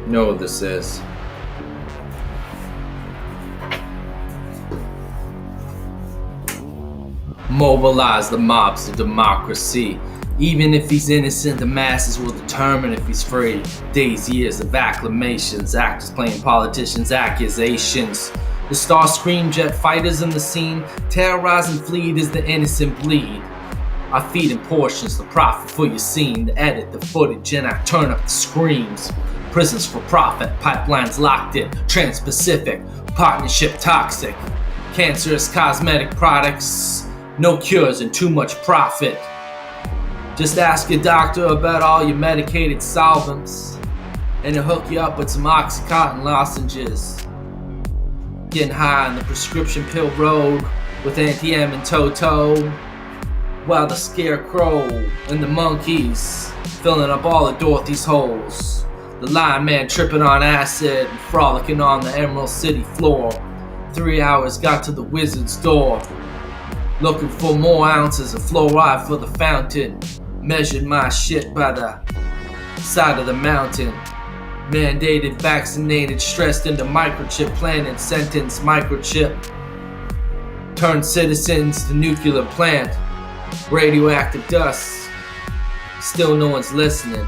A: You know what this is. Mobilize the mobs to democracy. Even if he's innocent, the masses will determine if he's free. Days, years of acclamations, actors playing politicians, accusations. The star screamjet fighters in the scene, terrorize and fleet as the innocent bleed. I feed in portions the profit for your scene, the edit, the footage, and I turn up the screams. Prisons for profit, pipelines locked in, Trans-Pacific, partnership toxic. Cancerous cosmetic products, no cures and too much profit. Just ask your doctor about all your medicated solvents, and he'll hook you up with some Oxycontin lozenges. Getting high on the prescription pill road with Anti-M and Toto, while the scarecrow and the monkeys filling up all of Dorothy's holes. The lion man tripping on acid and frolicking on the Emerald City floor. 3 hours got to the wizard's door, looking for more ounces of fluoride for the fountain. Measured my shit by the side of the mountain. Mandated, vaccinated, stressed into microchip planet, sentence microchip. Turned citizens to nuclear plant. Radioactive dust. Still no one's listening.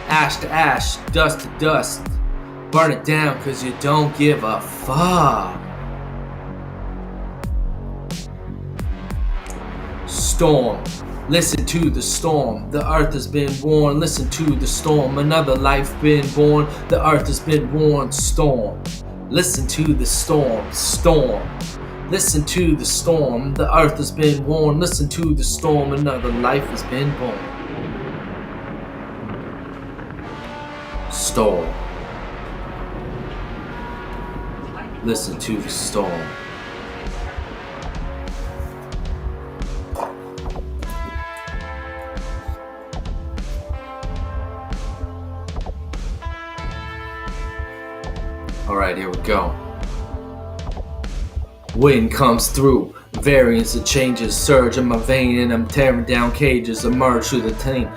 A: Ash to ash, dust to dust. Burn it down cause you don't give a fuck. Storm. Listen to the storm, the earth has been warned. Listen to the storm, another life been born. The earth has been warned, storm. Listen to the storm, storm. Listen to the storm, the earth has been warned. Listen to the storm, another life has been born. Storm. Listen to the storm. Alright, here we go. Wind comes through, variance of changes surge in my vein, and I'm tearing down cages, emerge through the taint.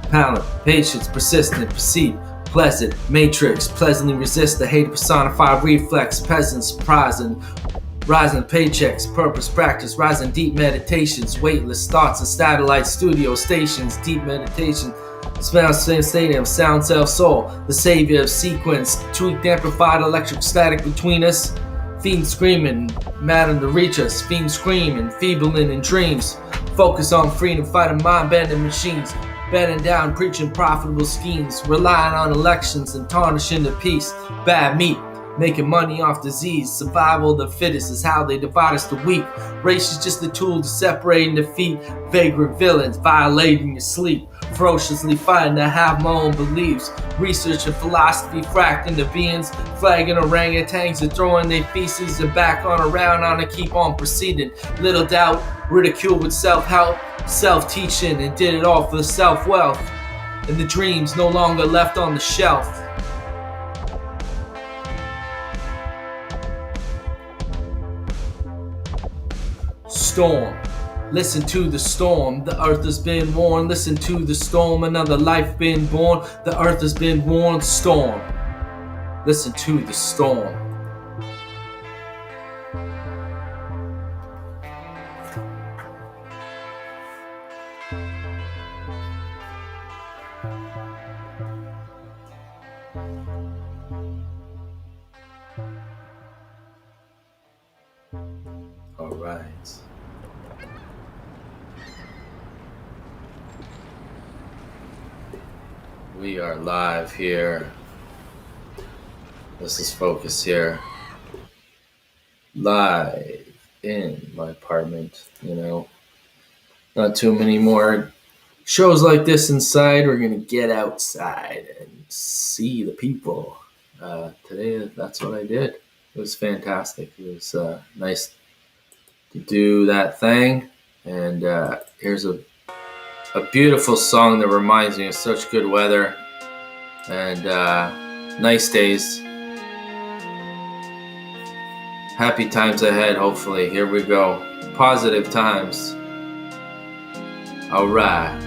A: Palate, patience, persistent, perceive, pleasant, matrix, pleasantly resist the hate personified reflex, peasant, surprising, rising paychecks, purpose, practice, rising deep meditations, weightless thoughts and satellite studio stations, deep meditation. Smell, stadium, sound, self, soul, the savior of sequence, tweaked, amplified, electric static between us. Fiend screaming, madam to reach us. Fiend screaming, feebling in dreams. Focus on freedom, fighting mind-bending machines. Bending down, preaching profitable schemes. Relying on elections and tarnishing the peace. Bad meat, making money off disease. Survival of the fittest is how they divide us the weak. Race is just a tool to separate and defeat vagrant villains, violating your sleep. Ferociously fighting to have my own beliefs. Research and philosophy fracked into beings. Flagging orangutans and throwing their feces and back on around on to keep on proceeding. Little doubt, ridicule with self-help, self-teaching, and did it all for the self-wealth. And the dreams no longer left on the shelf. Storm. Listen to the storm, the earth has been warned. Listen to the storm, another life been born. The earth has been warned, storm. Listen to the storm. All right. We are live here. This is Focus here. Live in my apartment, you know. Not too many more shows like this inside. We're going to get outside and see the people. Today, that's what I did. It was fantastic. It was nice to do that thing. And here's a beautiful song that reminds me of such good weather and nice days. Happy times ahead, hopefully. Here we go. Positive times. All right.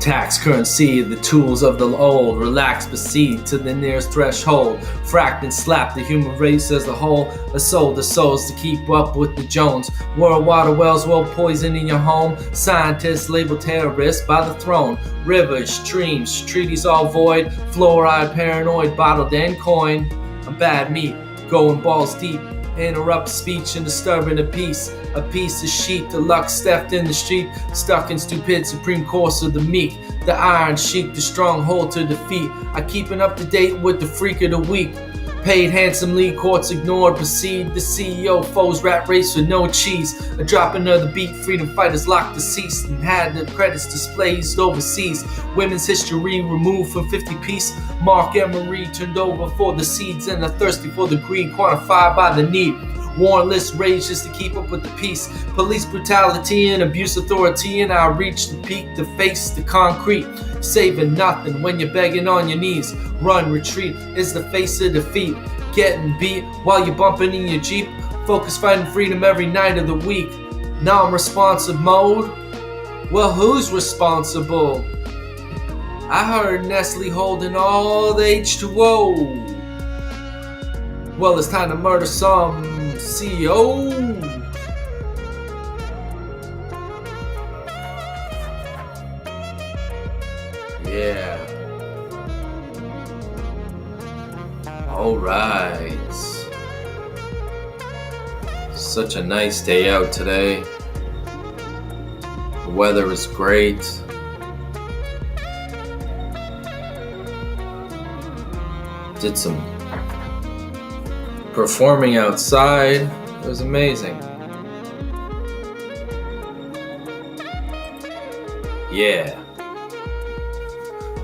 A: Tax currency, the tools of the old. Relax, proceed to the nearest threshold. Fracked and slapped the human race as a whole. A soul to souls to keep up with the Jones. World water wells, well poison in your home. Scientists labeled terrorists by the throne. Rivers, streams, treaties all void. Fluoride, paranoid, bottled and coined. A bad meat, going balls deep. Interrupt speech and disturbing the peace. A piece of sheep, the luck stuffed in the street. Stuck in stupid supreme course of the meek. The iron sheik, the stronghold to defeat. I keeping up to date with the freak of the week. Paid handsomely, courts ignored, proceed. The CEO foes rat race with no cheese. A drop another beat, freedom fighters locked deceased and had the credits displayed overseas. Women's history removed from 50 piece. Mark Emery turned over for the seeds and are thirsty for the greed quantified by the need. Warrantless rage just to keep up with the peace. Police brutality and abuse authority, and I reach the peak to face the concrete. Saving nothing when you're begging on your knees. Run, retreat is the face of defeat. Getting beat while you're bumping in your Jeep. Focus fighting freedom every night of the week. Non-responsive mode? Well, who's responsible? I heard Nestle holding all the H2O. Well, it's time to murder some CEO. Yeah. All right. Such a nice day out today. The weather is great. Did some performing outside. It was amazing. Yeah.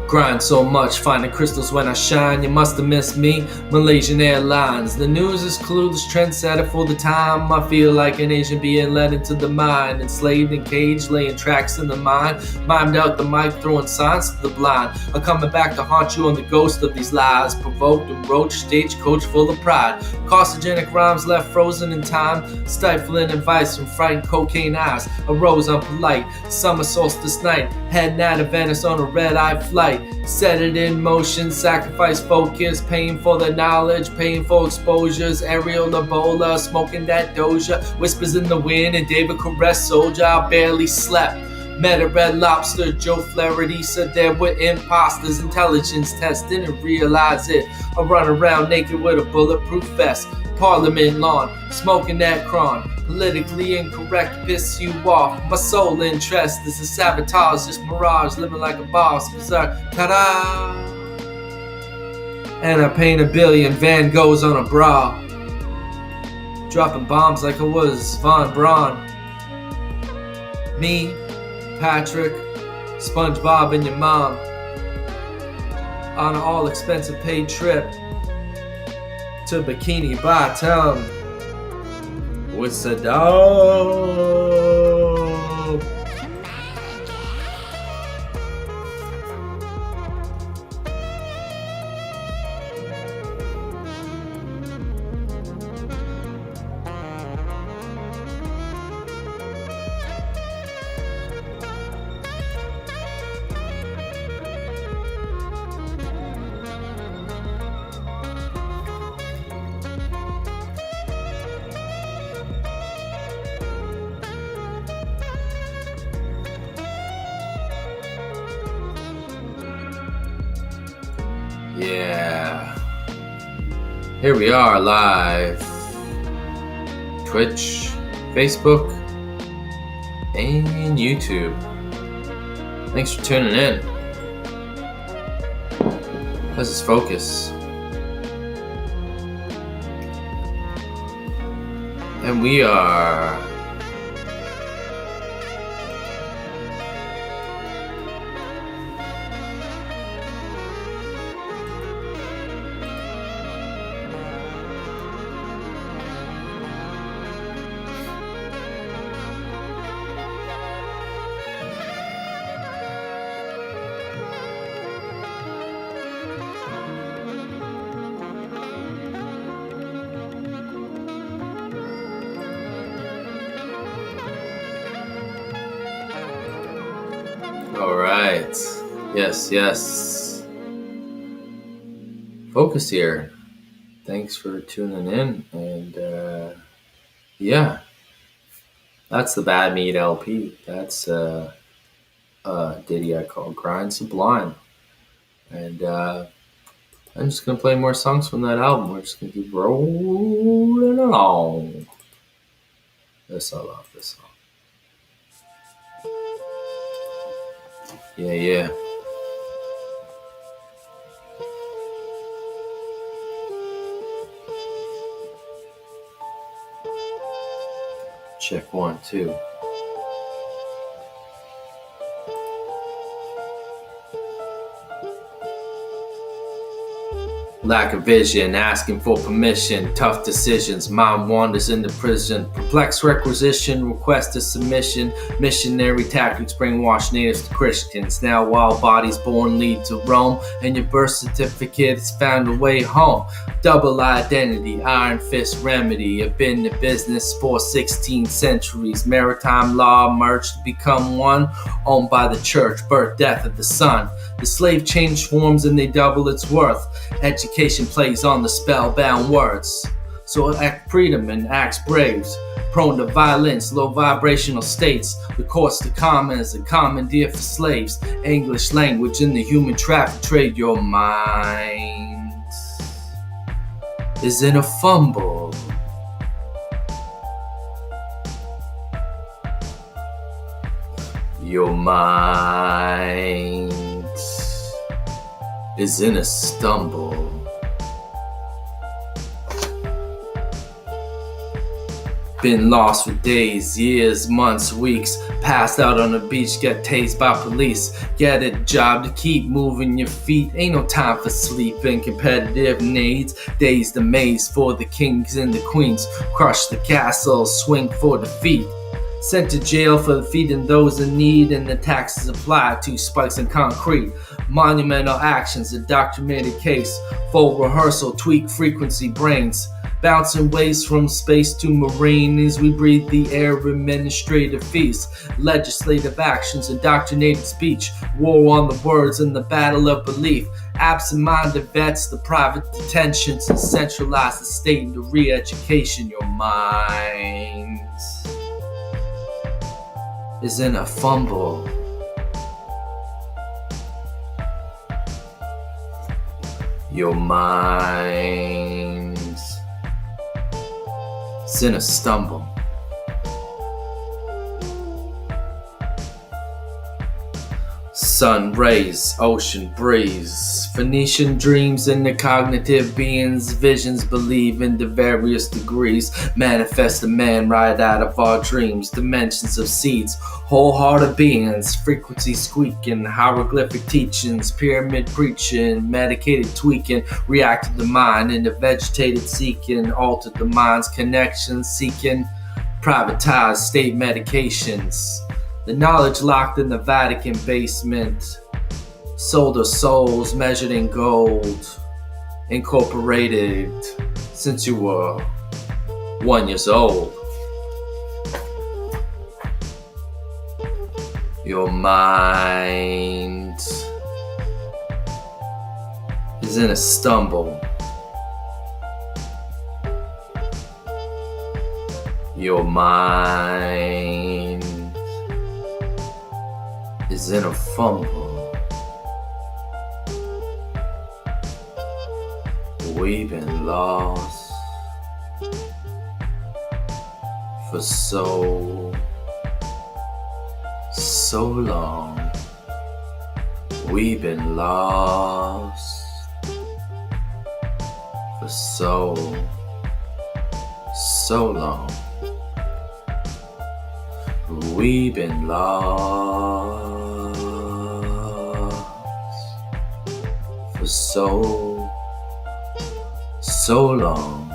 A: Grind so much, finding crystals when I shine. You must have missed me, Malaysian Airlines. The news is clueless, trendsetter for the time. I feel like an Asian being led into the mind. Enslaved and caged, laying tracks in the mind. Mimed out the mic, throwing signs to the blind. I'm coming back to haunt you on the ghost of these lies. Provoked and roach, stagecoach full of pride. Carcinogenic rhymes left frozen in time. Stifling advice from frightened cocaine eyes. Arose unpolite, summer solstice night. Heading out of Venice on a red-eye flight. Set it in motion, sacrifice focus, paying for the knowledge, paying for exposures. Ariel Ebola, smoking that doja, whispers in the wind, and David Caress soldier. I barely slept. Met a Red Lobster, Joe Flaherty said there were imposters, intelligence testing and realize it. I run around naked with a bulletproof vest. Parliament lawn, smoking that cron. Politically incorrect, piss you off. My sole interest is a sabotage, just mirage, living like a boss. Berserk, ta-da! And I paint a billion Van Goghs on a bra. Dropping bombs like I was Von Braun. Me, Patrick, SpongeBob, and your mom on an all-expensive paid trip to Bikini Bottom with Saddam. Yeah. Here we are live. Twitch, Facebook, and YouTube. Thanks for tuning in. Let's just focus. And we are Yes. Focus here. Thanks for tuning in. And yeah, that's the Bad Meat LP. That's ditty I call Grind Sublime. And I'm just going to play more songs from that album. We're just going to keep rolling along. This I love this song. Yeah. Check 1, 2. Lack of vision, asking for permission, tough decisions, mind wanders into prison, perplexed requisition, request of submission, missionary tactics brainwash natives to Christians. Now wild bodies born lead to Rome, and your birth certificate has found a way home. Double identity, iron fist remedy, have been in business for 16 centuries. Maritime law merged to become one, owned by the church, birth, death of the son. The slave changed forms and they double its worth. Education plays on the spellbound words. So act freedom and acts braves. Prone to violence, low vibrational states. The course to common is a commandeer for slaves. English language in the human traffic trade. Your mind is in a fumble. Your mind is in a stumble. Been lost for days, years, months, weeks. Passed out on the beach, get tased by police. Get a job to keep moving your feet. Ain't no time for sleeping, competitive needs. Days the maze for the kings and the queens. Crush the castle, swing for defeat. Sent to jail for feeding those in need, and the taxes applied to spikes in concrete. Monumental actions, a documented case. Full rehearsal, tweak frequency brains. Bouncing waves from space to marine as we breathe the air. Administrative feast, legislative actions, indoctrinated speech. War on the words and the battle of belief. Absent-minded vets, the private detentions, and centralize the state into re-education. Your mind is in a fumble. Your mind's in a stumble. Sun rays, ocean breeze, Phoenician dreams and the cognitive beings, visions believe in the various degrees, manifest a man right out of our dreams, dimensions of seeds, wholehearted beings, frequency squeaking, hieroglyphic teachings, pyramid preaching, medicated tweaking, reacted the mind into vegetated seeking, altered the mind's connections, seeking privatized state medications. The knowledge locked in the Vatican basement, sold of souls measured in gold, incorporated since you were 1 year old. Your mind is in a stumble. Your mind is in a fumble. We've been lost for so long. We've been lost for so long. We've been lost for so long.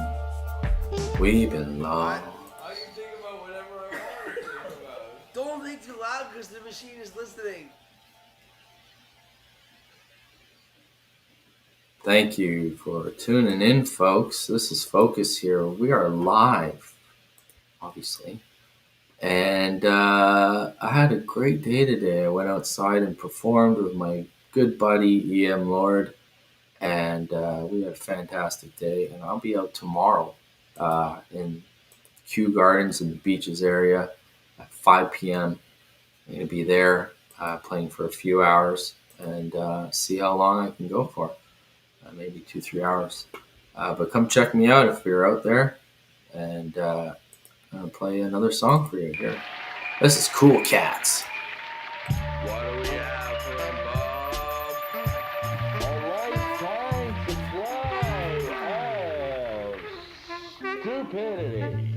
A: We've been lost.
D: I can think about whatever I want to think about.
E: Don't think too loud because the machine is listening.
A: Thank you for tuning in, folks. This is Focus here. We are live, obviously. And I had a great day today. I went outside and performed with my good buddy EM Lord, and we had a fantastic day. And I'll be out tomorrow in Kew Gardens in the Beaches area at 5 p.m. I'm going to be there playing for a few hours and see how long I can go for. Maybe 2-3 hours. But come check me out if you're out there, and I'll play another song for you here. This is Cool Cats.
D: What do we have for him, Bob?
F: Alright, time to play Stupidity.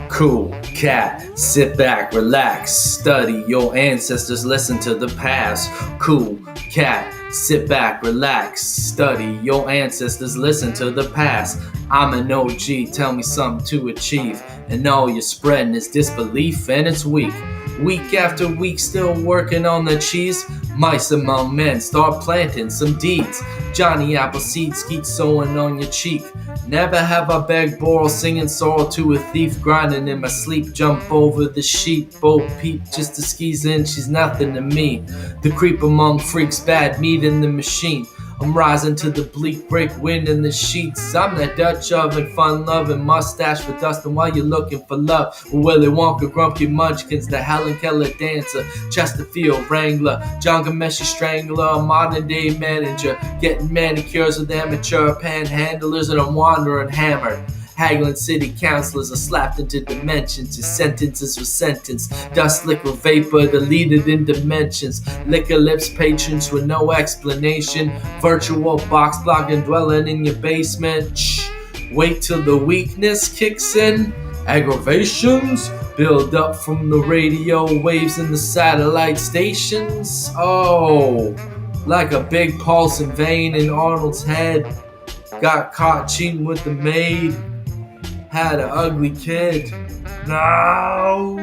A: Cool cat, sit back, relax, study your ancestors, listen to the past. Cool cat, sit back, relax, study your ancestors, listen to the past. I'm an OG, tell me something to achieve, and all you're spreading is disbelief and it's weak. Week after week, still working on the cheese. Mice among men, start planting some deeds. Johnny Appleseed, skeet sewing on your cheek. Never have I begged Boral, singing sorrow to a thief, grinding in my sleep, jump over the sheep, Bo Peep just to skis in, she's nothing to me. The creep among freaks, bad meat in the machine. I'm rising to the bleak break wind in the sheets. I'm that Dutch oven, fun loving, mustache for dusting while you're looking for love. Willy Wonka, Grumpy Munchkins, the Helen Keller dancer, Chesterfield Wrangler, John Gameshi Strangler, a modern day manager, getting manicures with amateur panhandlers, and I'm wandering hammered. Haggling city councilors are slapped into dimensions. Your sentences were sentenced. Dust, liquid vapor deleted in dimensions. Liquor lips patrons with no explanation. Virtual box blocking dwelling in your basement. Shh. Wait till the weakness kicks in. Aggravations build up from the radio waves in the satellite stations. Oh, like a big pulsing vein in Arnold's head. Got caught cheating with the maid. Had an ugly kid. No.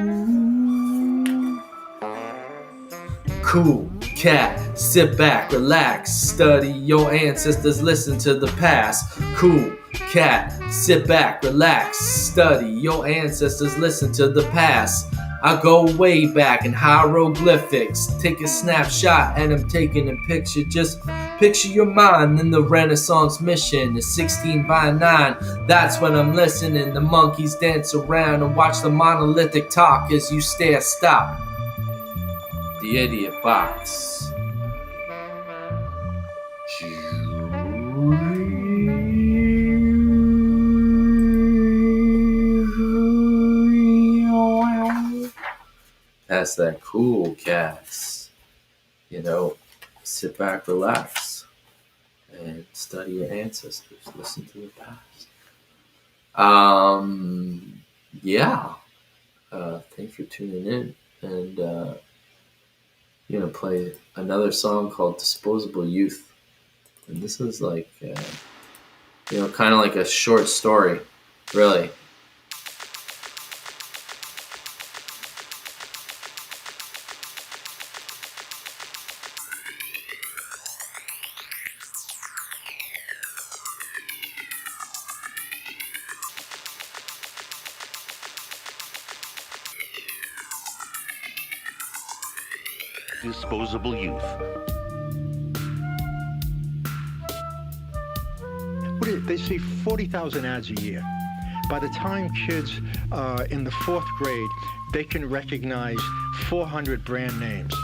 A: Cool cat, sit back, relax, study your ancestors, listen to the past. Cool cat, sit back, relax, study your ancestors, listen to the past. I go way back in hieroglyphics, take a snapshot and I'm taking a picture. Just picture your mind in the Renaissance mission, the 16:9. That's when I'm listening. The monkeys dance around and watch the monolithic talk as you stare. Stop. The Idiot Box. That's that Cool Cats. You know, sit back, relax, and study your ancestors. Listen to the past. Yeah. Thanks for tuning in. And I'm gonna play another song called Disposable Youth. And this is like, kind of like a short story, really.
G: Disposable Youth.
H: They see 40,000 ads a year. By the time kids are in the 4th grade, they can recognize 400 brand names.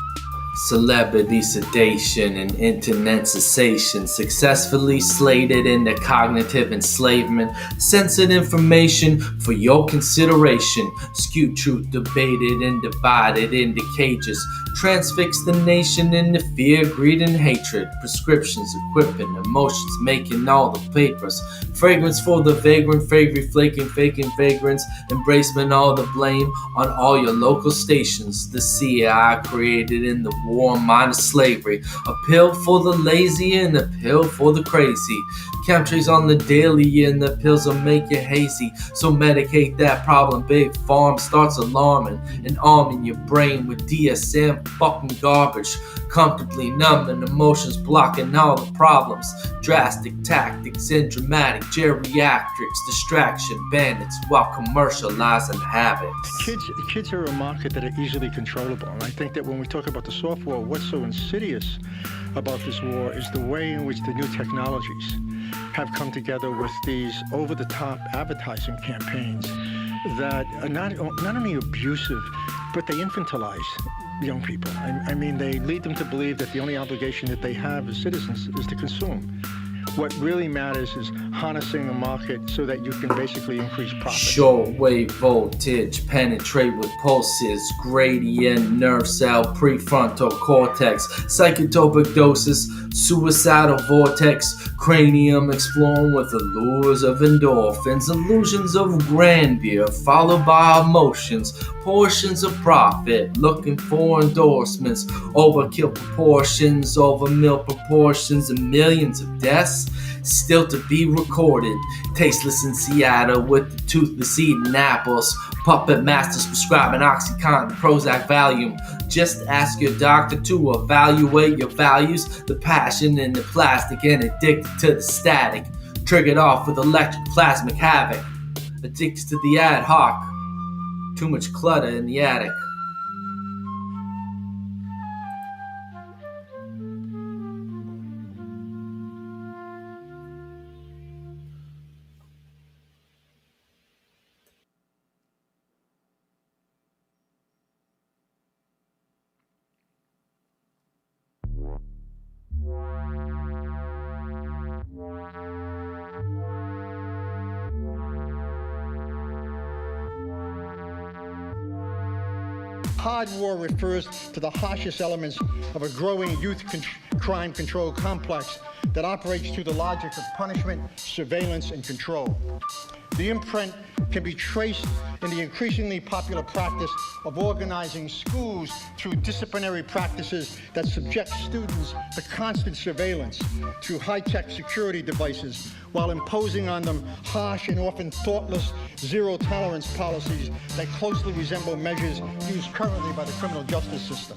A: Celebrity sedation and internet cessation, successfully slated into cognitive enslavement, censored information for your consideration, skewed truth debated and divided into cages, transfix the nation into fear, greed, and hatred, prescriptions equipping emotions, making all the papers, fragrance for the vagrant, flaking vagrants, embracement all the blame on all your local stations, the CI created in the warm mind of slavery, a pill for the lazy and a pill for the crazy, Chemtrails on the daily and the pills will make you hazy. So medicate that problem. Big Farm starts alarming and arming your brain with DSM fucking garbage. Comfortably numbing emotions, blocking all the problems. Drastic tactics and dramatic geriatrics. Distraction bandits while commercializing habits.
H: Kids are a market that are easily controllable. And I think that when we talk about the soft war, what's so insidious about this war is the way in which the new technologies have come together with these over-the-top advertising campaigns that are not only abusive, but they infantilize young people. I mean, they lead them to believe that the only obligation that they have as citizens is to consume. What really matters is harnessing a market so that you can basically increase profits.
A: Shortwave voltage penetrate with pulses, gradient nerve cell, prefrontal cortex, psychotropic doses, suicidal vortex, cranium exploring with allures of endorphins, illusions of grandeur, followed by emotions, portions of profit, looking for endorsements, overkill proportions, over mill proportions, and millions of deaths still to be recorded. Tasteless in Seattle with the toothless eating apples. Puppet masters prescribing OxyContin, Prozac, Valium. Just ask your doctor to evaluate your values. The passion in the plastic and addicted to the static. Triggered off with electric plasmic havoc. Addicted to the ad hoc. Too much clutter in the attic.
H: Hard war refers to the harshest elements of a growing youth crime control complex that operates through the logic of punishment, surveillance, and control. The imprint can be traced in the increasingly popular practice of organizing schools through disciplinary practices that subject students to constant surveillance through high-tech security devices while imposing on them harsh and often thoughtless zero-tolerance policies that closely resemble measures used currently by the criminal justice system.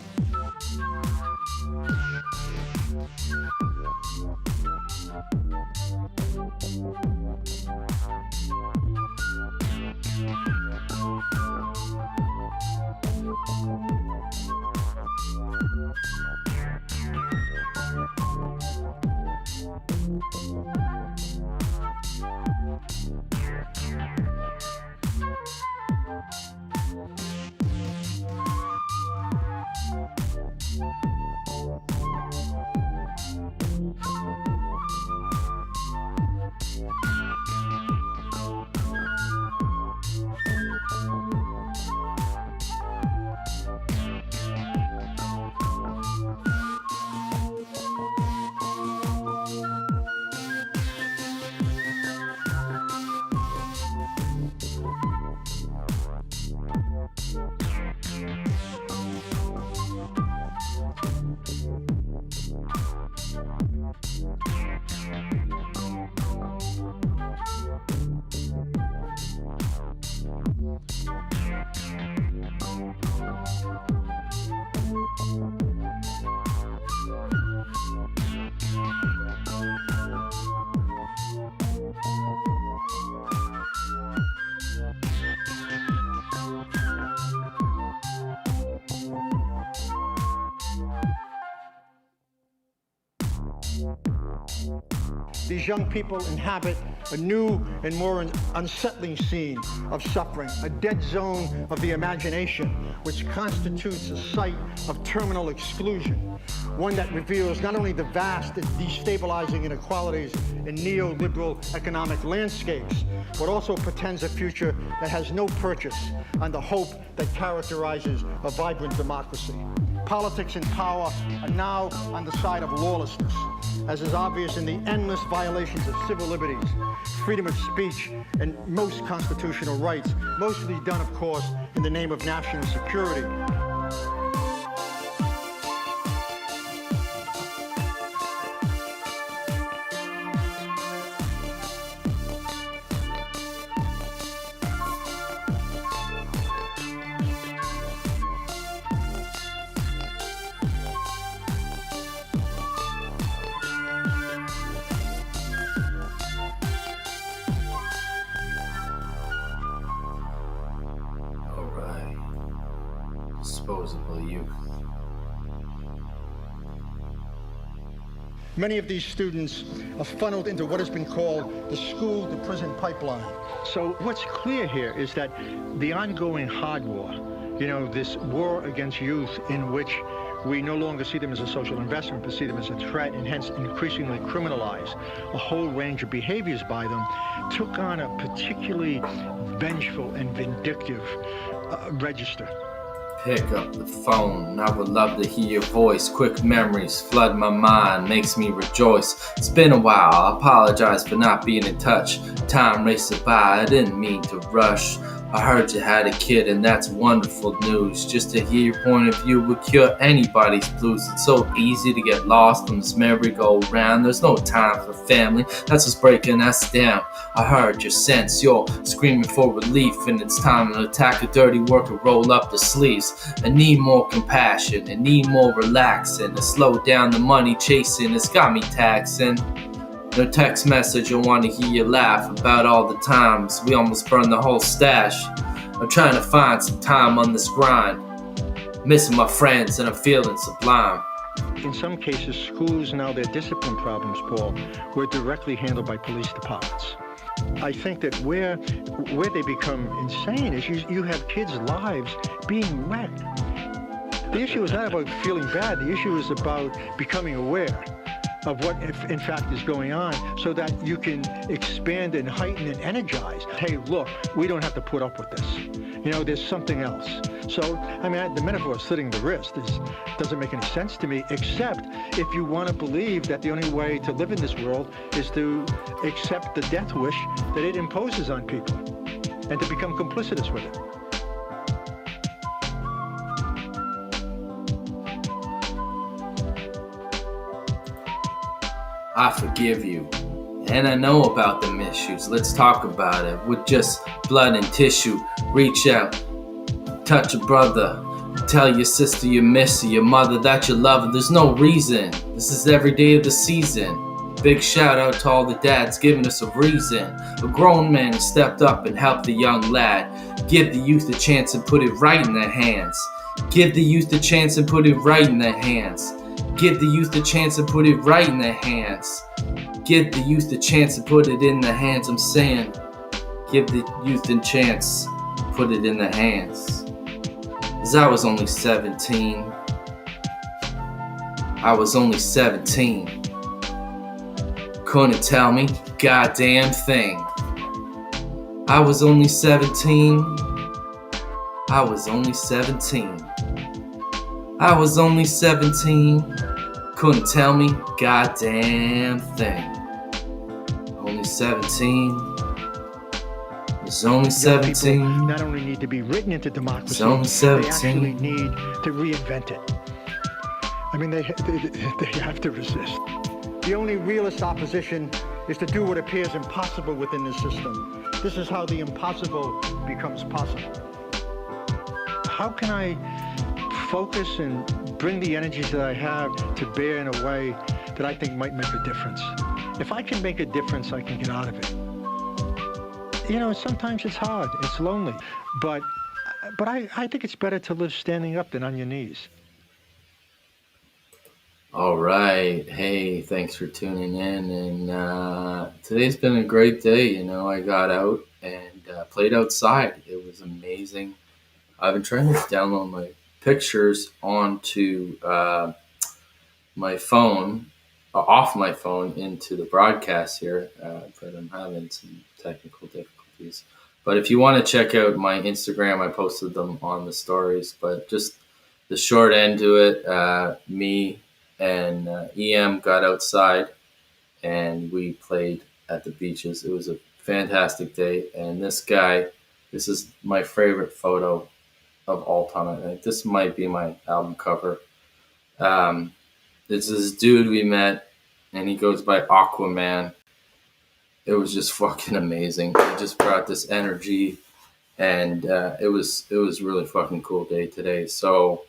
H: These young people inhabit a new and more unsettling scene of suffering, a dead zone of the imagination, which constitutes a site of terminal exclusion, one that reveals not only the vast and destabilizing inequalities in neoliberal economic landscapes, but also portends a future that has no purchase on the hope that characterizes a vibrant democracy. Politics and power are now on the side of lawlessness, as is obvious in the endless violations of civil liberties, freedom of speech, and most constitutional rights, mostly done, of course, in the name of national security.
A: Disposable youth.
H: Many of these students are funneled into what has been called the school-to-prison pipeline. So what's clear here is that the ongoing hard war, this war against youth in which we no longer see them as a social investment, but see them as a threat, and hence increasingly criminalize a whole range of behaviors by them, took on a particularly vengeful and vindictive register.
A: Pick up the phone, I would love to hear your voice. Quick memories flood my mind, makes me rejoice. It's been a while, I apologize for not being in touch. Time racing by, I didn't mean to rush. I heard you had a kid and that's wonderful news. Just to hear your point of view would cure anybody's blues. It's so easy to get lost on this merry-go-round. There's no time for family, that's what's breaking us down. I heard your sense, you're screaming for relief, and it's time to attack a dirty work and roll up the sleeves. I need more compassion, I need more relaxing, to slow down the money chasing, it's got me taxing. No text message, I want to hear you laugh about all the times we almost burned the whole stash. I'm trying to find some time on this grind, missing my friends and I'm feeling sublime.
H: In some cases, schools now, their discipline problems, Paul, were directly handled by police departments. I think that where they become insane is you have kids' lives being wrecked. The issue is not about feeling bad, the issue is about becoming aware of what in fact is going on, so that you can expand and heighten and energize. Hey, look, we don't have to put up with this. There's something else. So, the metaphor of slitting the wrist doesn't make any sense to me, except if you want to believe that the only way to live in this world is to accept the death wish that it imposes on people and to become complicitous with it.
A: I forgive you, and I know about them issues. Let's talk about it with just blood and tissue. Reach out, touch a brother, tell your sister you miss her, your mother that you love her. There's no reason. This is every day of the season. Big shout out to all the dads giving us a reason. A grown man has stepped up and helped the young lad. Give the youth a chance and put it right in their hands. Give the youth a chance and put it right in their hands. Give the youth a chance and put it right in their hands. Give the youth a chance and put it in their hands. I'm saying, give the youth a chance, put it in their hands. 'Cause I was only 17. I was only 17. Couldn't tell me goddamn thing. I was only 17. I was only 17. I was only 17. Couldn't tell me goddamn thing. Only 17. Was only 17.
H: Young people not only need to be written into democracy,
A: It's only 17.
H: they actually need to reinvent it. They have to resist. The only realist opposition is to do what appears impossible within the system. This is how the impossible becomes possible. How can I focus and bring the energies that I have to bear in a way that I think might make a difference? If I can make a difference, I can get out of it. Sometimes it's hard, it's lonely, but I think it's better to live standing up than on your knees.
A: All right. Hey, thanks for tuning in. And today's been a great day. I got out and played outside. It was amazing. I've been trying to download my pictures onto my phone, off my phone into the broadcast here, but I'm having some technical difficulties. But if you want to check out my Instagram, I posted them on the stories. But just the short end to it, me and EM got outside and we played at the beaches. It was a fantastic day. And this is my favorite photo of all time. I think this might be my album cover. It's this dude we met, and he goes by Aquaman. It was just fucking amazing. He just brought this energy, and it was really fucking cool day today. So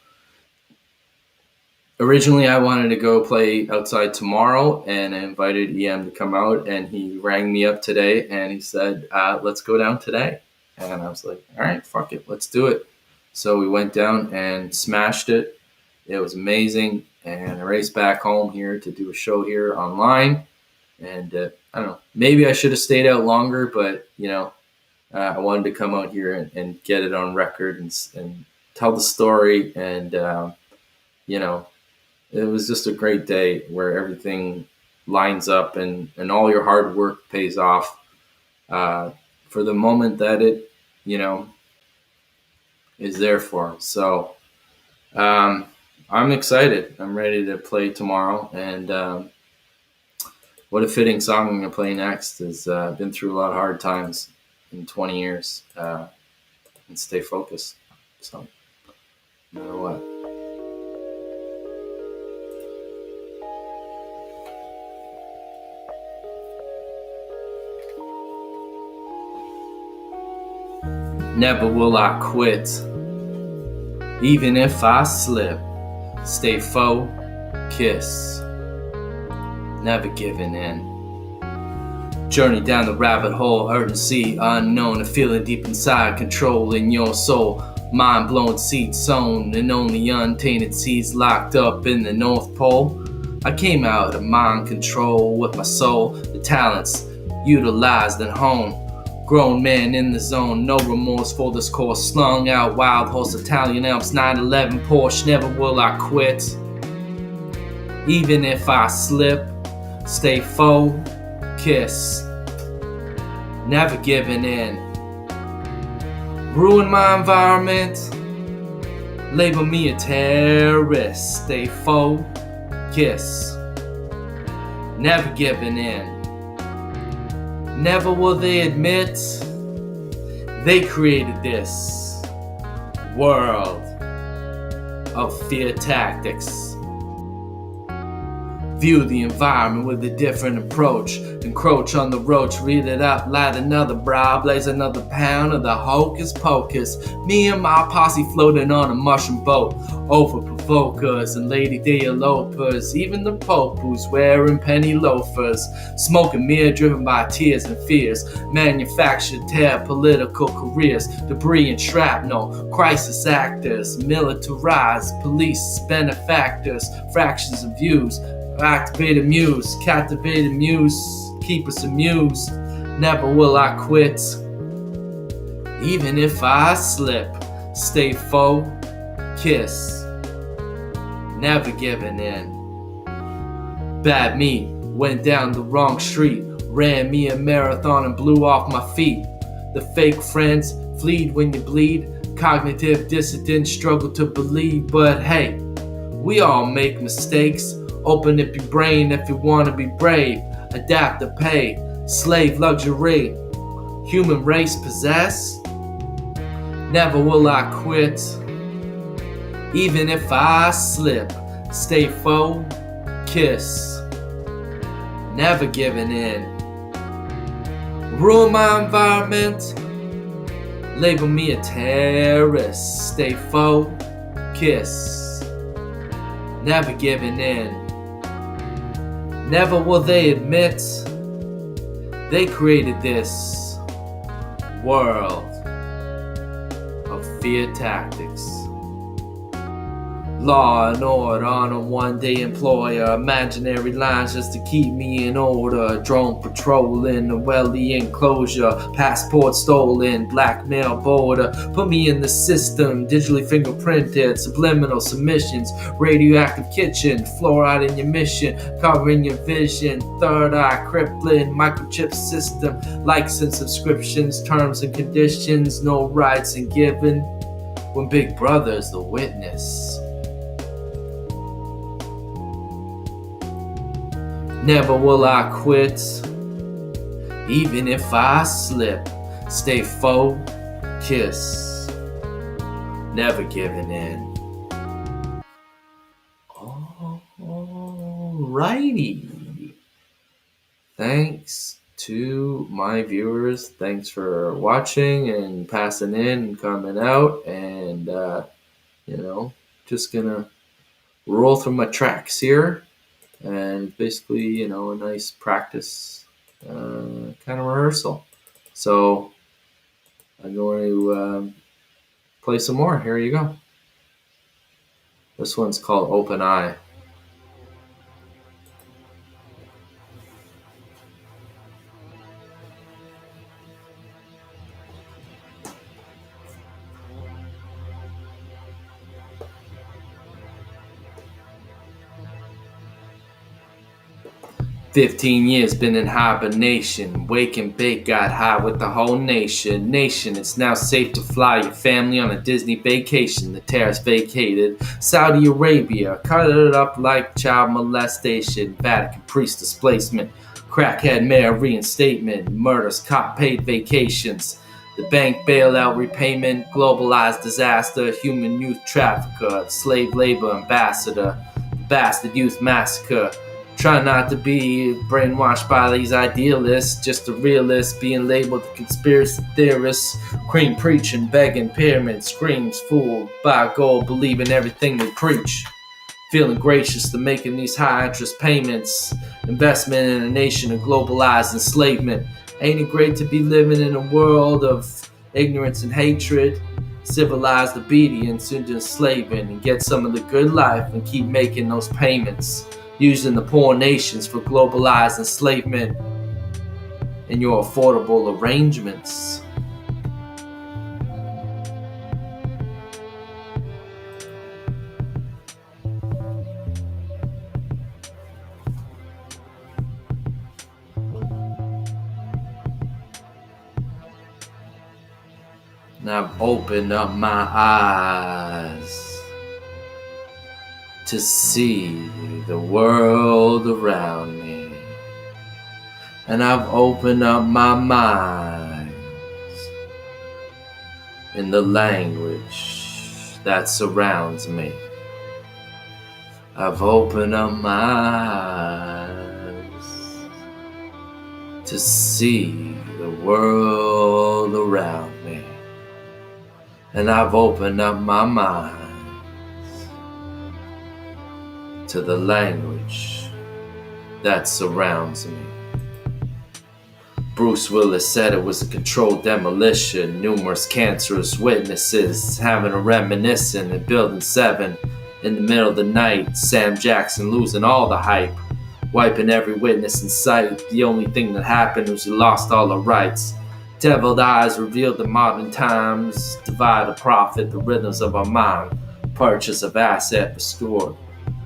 A: originally I wanted to go play outside tomorrow, and I invited EM to come out, and he rang me up today, and he said, let's go down today. And I was like, all right, fuck it, let's do it. So we went down and smashed it. It was amazing. And I raced back home here to do a show here online. And I don't know, maybe I should have stayed out longer, but I wanted to come out here and get it on record and tell the story. And it was just a great day where everything lines up and all your hard work pays off for the moment that it is there for. So I'm excited. I'm ready to play tomorrow. And what a fitting song I'm going to play next is been through a lot of hard times in 20 years and stay focused. So no matter what. Never will I quit, even if I slip. Stay focused, never giving in. Journey down the rabbit hole, urgency unknown, and feeling deep inside, controlling your soul. Mind blown, seed sown, and only untainted seeds locked up in the North Pole. I came out of mind control with my soul, the talents utilized and honed. Grown man in the zone, no remorse for this course. Slung out wild horse, Italian Alps, 911 Porsche. Never will I quit, even if I slip. Stay focused, never giving in. Ruin my environment, label me a terrorist. Stay focused, never giving in. Never will they admit they created this world of fear tactics. View the environment with a different approach. Encroach on the roach, read it up, light another brow, blaze another pound of the hocus pocus. Me and my posse floating on a mushroom boat, over provokers and lady day elopers. Even the Pope who's wearing penny loafers, smoking mirror driven by tears and fears. Manufactured tear political careers, debris and shrapnel, crisis actors, militarized police benefactors, fractions of views. Activated muse, captivated muse, keep us amused. Never will I quit, even if I slip. Stay focused, never giving in. Bad me, went down the wrong street, ran me a marathon and blew off my feet. The fake friends fleed when you bleed. Cognitive dissidents struggle to believe, but hey, we all make mistakes. Open up your brain if you want to be brave. Adapt to pay, slave luxury. Human race possess. Never will I quit, even if I slip. Stay focused, never giving in. Ruin my environment, label me a terrorist. Stay focused, never giving in. Never will they admit they created this world of fear tactics. Law and order on a one-day employer. Imaginary lines just to keep me in order. Drone patrolling a welly enclosure. Passport stolen, blackmail border. Put me in the system, digitally fingerprinted. Subliminal submissions, radioactive kitchen. Fluoride in your mission, covering your vision. Third eye crippling, microchip system. Likes and subscriptions, terms and conditions. No rights and given, when Big Brother's the witness. Never will I quit, even if I slip. Stay focused, never giving in. Alrighty. Thanks to my viewers. Thanks for watching and passing in and coming out. And, just gonna roll through my tracks here. And basically, a nice practice kind of rehearsal. So I'm going to play some more. Here you go. This one's called Open Eye. "15 years been in hibernation. Wake and bake, got high with the whole nation. Nation, it's now safe to fly your family on a Disney vacation. The tariffs vacated. Saudi Arabia, cut it up like child molestation. Vatican priest displacement. Crackhead mayor reinstatement. Murders, cop paid vacations. The bank bailout repayment. Globalized disaster. Human youth trafficker. Slave labor ambassador. Bastard youth massacre. Try not to be brainwashed by these idealists, just a realist being labeled a conspiracy theorist. Cream preaching, begging, pyramid screams, fooled by gold, believing everything they preach. Feeling gracious to making these high interest payments. Investment in a nation of globalized enslavement. Ain't it great to be living in a world of ignorance and hatred? Civilized obedience into enslaving and get some of the good life and keep making those payments. Using the poor nations for globalized enslavement in your affordable arrangements. And I've opened up my eyes to see the world around me. And I've opened up my mind in the language that surrounds me. I've opened up my eyes to see the world around me. And I've opened up my mind to the language that surrounds me. Bruce Willis said it was a controlled demolition. Numerous cancerous witnesses having a reminiscent in Building 7. In the middle of the night, Sam Jackson losing all the hype, wiping every witness in sight. The only thing that happened was he lost all the rights. Deviled eyes revealed the modern times. Divide the profit, the rhythms of our mind. Purchase of asset restored.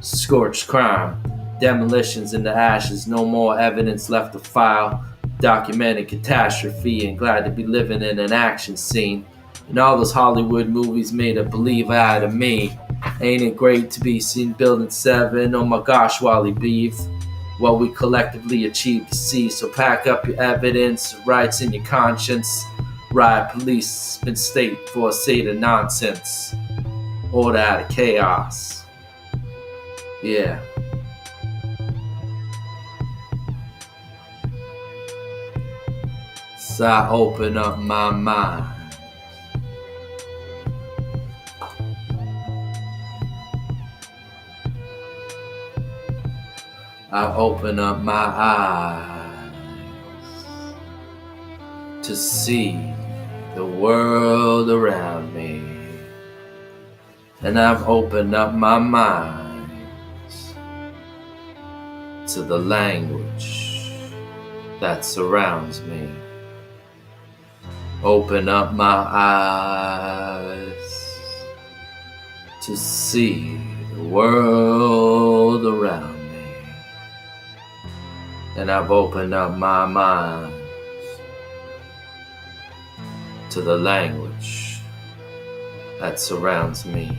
A: Scorched crime, demolitions into ashes, no more evidence left to file, documented catastrophe, and glad to be living in an action scene. And all those Hollywood movies made a believer out of me. Ain't it great to be seen Building 7? Oh my gosh, Wally Beef. What we collectively achieved to see. So pack up your evidence, rights in your conscience. Riot police been state for a state of nonsense. Order out of chaos. Yeah. So I open up my mind. I open up my eyes to see the world around me. And I've opened up my mind to the language that surrounds me. Open up my eyes to see the world around me. And I've opened up my mind to the language that surrounds me.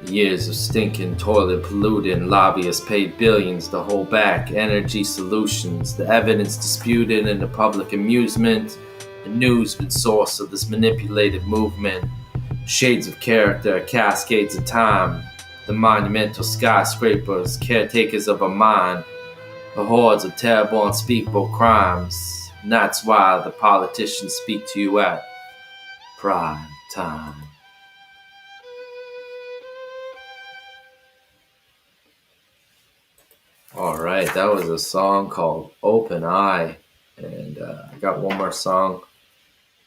A: Years of stinking, toilet polluting, lobbyists paid billions to hold back energy solutions, the evidence disputed in the public amusement, the news been source of this manipulated movement, shades of character, cascades of time, the monumental skyscrapers, caretakers of a mind, the hordes of terrible unspeakable crimes, and that's why the politicians speak to you at prime time. All right, that was a song called Open Eye. And I got one more song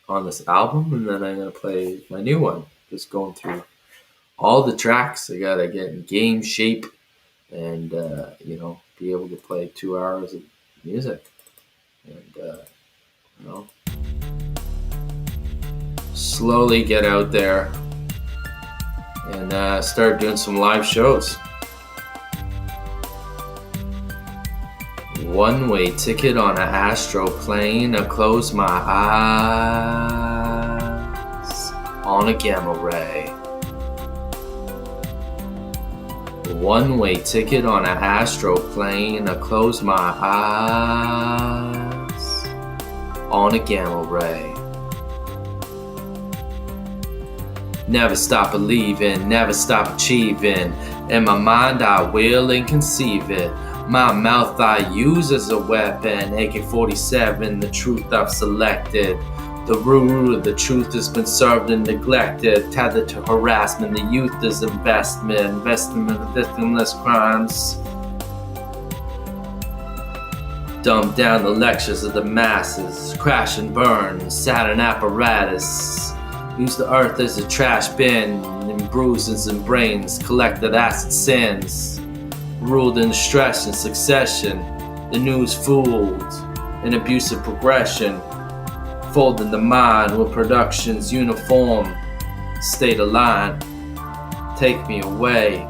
A: on this album, and then I'm going to play my new one. Just going through all the tracks. I got to get in game shape and, be able to play 2 hours of music. And, slowly get out there and start doing some live shows. One-way ticket on an astroplane. I close my eyes on a gamma ray. One-way ticket on an astroplane. I close my eyes on a gamma ray. Never stop believing, never stop achieving. In my mind I will and conceive it. My mouth I use as a weapon. AK-47, the truth I've selected. The root of the truth has been served and neglected. Tethered to harassment, the youth is investment in victimless crimes. Dumb down the lectures of the masses. Crash and burn, Saturn apparatus. Use the earth as a trash bin. In bruises and brains, collected acid sins. Ruled in stress and succession. The news fooled in abusive progression. Folding the mind with production's uniform. State aligned. Take me away.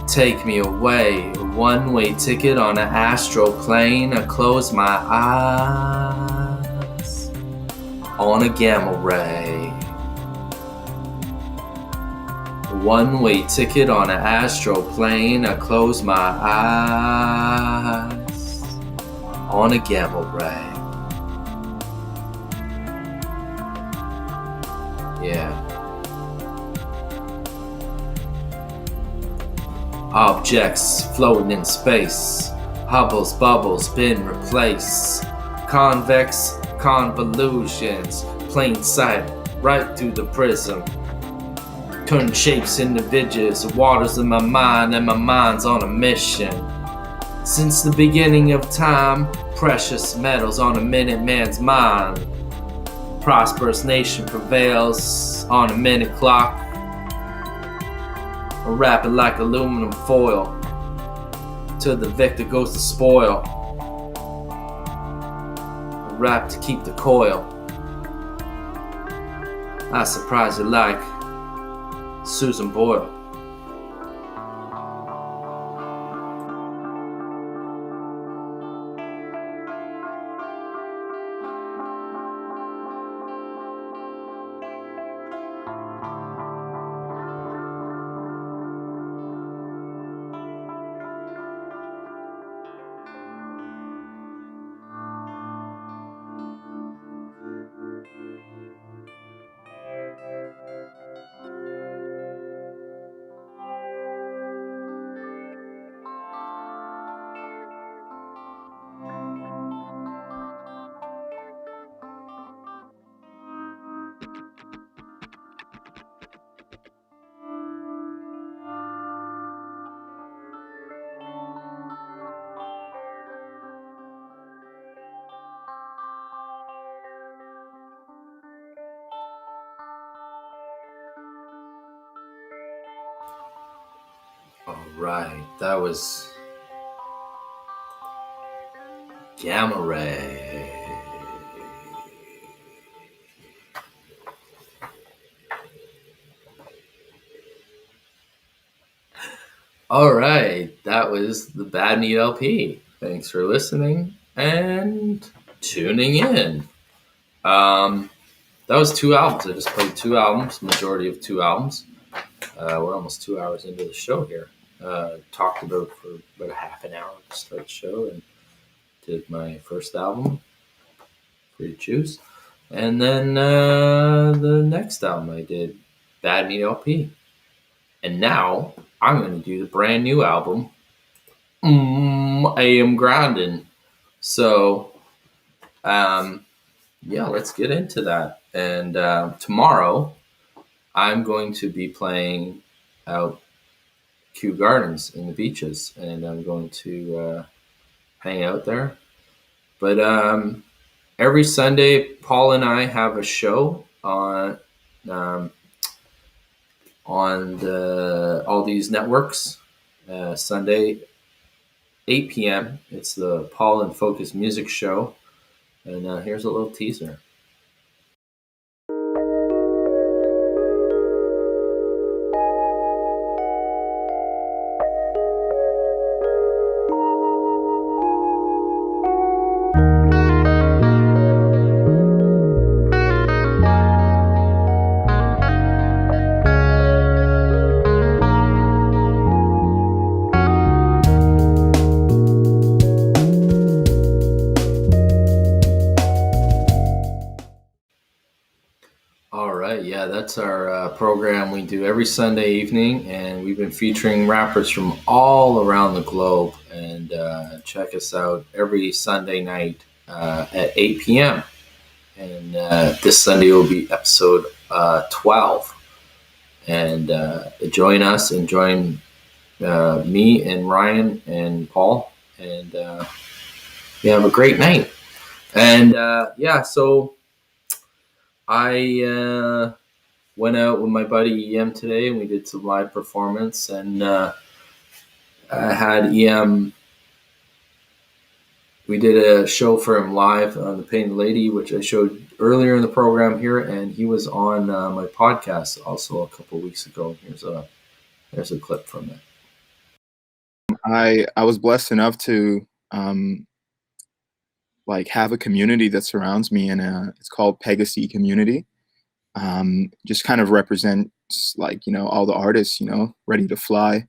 A: Take me away. A one-way ticket on an astroplane. I close my eyes on a gamma ray. One-way ticket on an astroplane. I close my eyes on a gamma ray. Yeah. Objects floating in space. Hubble's bubbles been replaced. Convex convolutions. Plain sight right through the prism. Turn shapes into vidges, the waters of my mind, and my mind's on a mission. Since the beginning of time, precious metals on a Minuteman's mind. Prosperous nation prevails on a minute clock. I wrap it like aluminum foil, till the victor goes to spoil. I wrap to keep the coil. I surprise you like Susan Boyle. Alright, that was Gamma Ray. Alright, that was the Bad Meat LP. Thanks for listening and tuning in. That was 2 albums. I just played 2 albums, majority of 2 albums. We're almost 2 hours into the show here. Talked about for about a half an hour to start the show and did my first album, Free to Choose. And then the next album I did, Bad Meat LP. And now I'm going to do the brand new album, I Am Grindin'. So, let's get into that. And tomorrow I'm going to be playing out Kew Gardens in the beaches, and I'm going to hang out there. But every Sunday, Paul and I have a show on all these networks. Sunday, 8 p.m. It's the Paul and Focus Music Show. And here's a little teaser. All right, yeah, that's our program we do every Sunday evening, and we've been featuring rappers from all around the globe. And check us out every Sunday night at 8 p.m. And this Sunday will be episode 12. And join us and join me and Ryan and Paul, and we have a great night. And so I went out with my buddy EM today, and we did some live performance. And I had EM. We did a show for him live on The Painted Lady, which I showed earlier in the program here, and he was on my podcast also a couple of weeks ago. There's a clip from it.
I: I was blessed enough to have a community that surrounds me, and it's called Pegasus Community. Just kind of represents all the artists, ready to fly.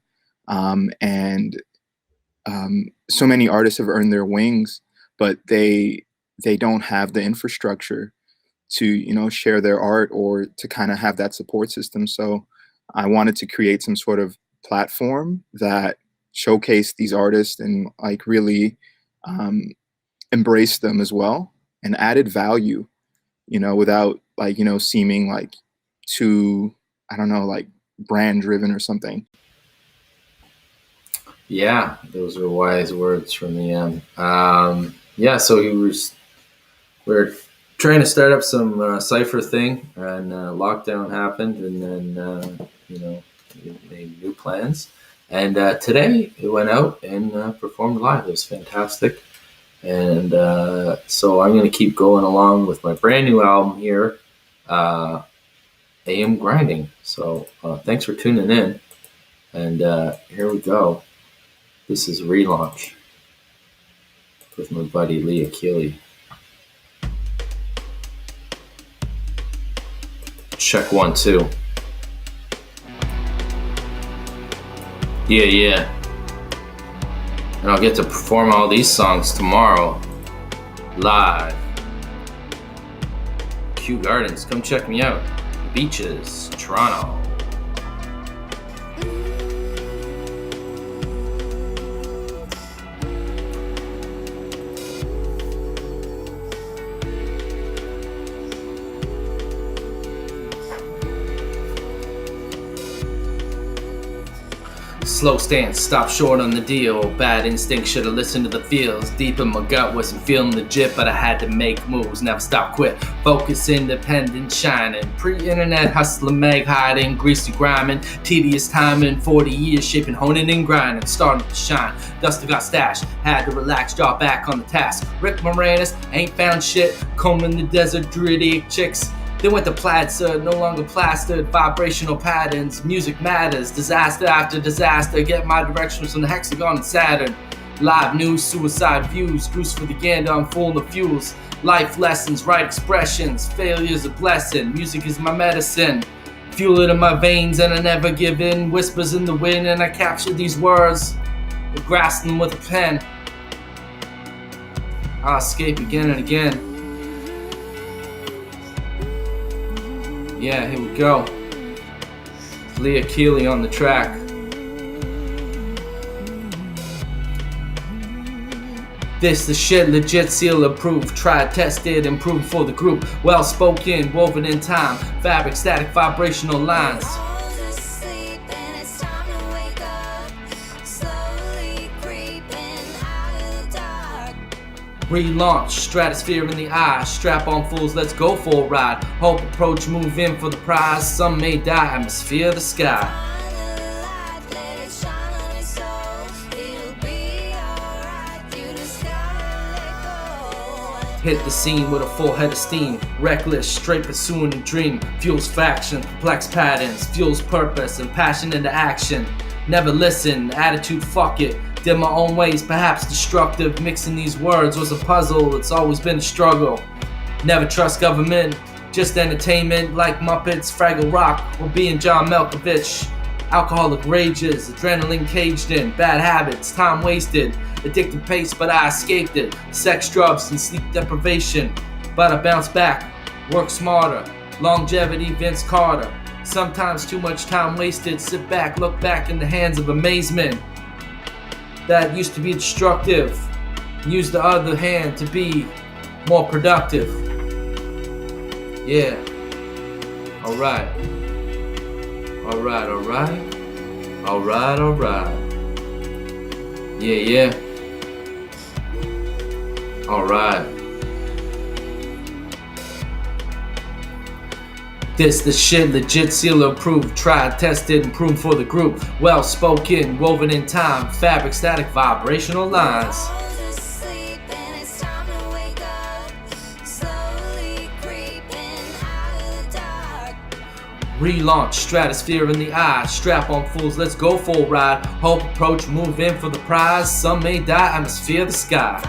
I: And so many artists have earned their wings, but they don't have the infrastructure to, share their art or to kind of have that support system. So I wanted to create some sort of platform that showcased these artists and really embrace them as well and added value, without seeming too, brand driven or something.
A: Yeah, those are wise words from EM. So we're trying to start up some Cypher thing, and lockdown happened, and then we made new plans. And today it went out and performed live. It was fantastic. And so I'm going to keep going along with my brand new album here, AM Grinding. So thanks for tuning in. And here we go. This is Relaunch with my buddy Leah Keeley. Check 1, 2. Yeah. And I'll get to perform all these songs tomorrow, live. Kew Gardens, come check me out. Beaches, Toronto. Slow stance, stop short on the deal. Bad instinct, should've listened to the feels. Deep in my gut, wasn't feeling legit, but I had to make moves. Never stop, quit. Focus, independent, shining. Pre-internet hustler, meg hiding, greasy grinding. Tedious timing, 40 years shaping, honing and grinding. Starting to shine, dust got stashed. Had to relax, draw back on the task. Rick Moranis, ain't found shit. Combing the desert, druidic chicks. Then went to plaid, no longer plastered, vibrational patterns, music matters, disaster after disaster, get my directions from the hexagon and Saturn. Live news, suicide views, goose for the gander, I'm full of fuels. Life lessons, right expressions, failure's a blessing, music is my medicine. Fuel it in my veins and I never give in, whispers in the wind and I capture these words, I grasp them with a pen. I'll escape again and again. Yeah, here we go. Leah Keeley on the track. This the shit, legit, seal approved. Tried, tested, improved for the group. Well spoken, woven in time. Fabric, static, vibrational lines. Relaunch, stratosphere in the eye. Strap on fools, let's go for a ride. Hope approach, move in for the prize. Some may die, atmosphere the sky. Hit the scene with a full head of steam. Reckless, straight pursuing a dream. Fuels faction, complex patterns. Fuels purpose and passion into action. Never listen, attitude fuck it. Did my own ways, perhaps destructive. Mixing these words was a puzzle, it's always been a struggle. Never trust government, just entertainment like Muppets, Fraggle Rock, or being John Malkovich. Alcoholic rages, adrenaline caged in, bad habits, time wasted. Addicted pace, but I escaped it. Sex, drugs, and sleep deprivation. But I bounced back, work smarter. Longevity, Vince Carter. Sometimes too much time wasted. Sit back, look back in the hands of amazement. That used to be destructive. Use the other hand to be more productive. Yeah. Alright. Alright, alright. Alright, alright. Yeah. Alright. This the shit, legit, seal approved. Tried, tested, and proved for the group. Well spoken, woven in time. Fabric, static, vibrational lines. Relaunch, stratosphere in the eye. Strap on fools, let's go for a ride. Hope approach, move in for the prize. Some may die, atmosphere the sky.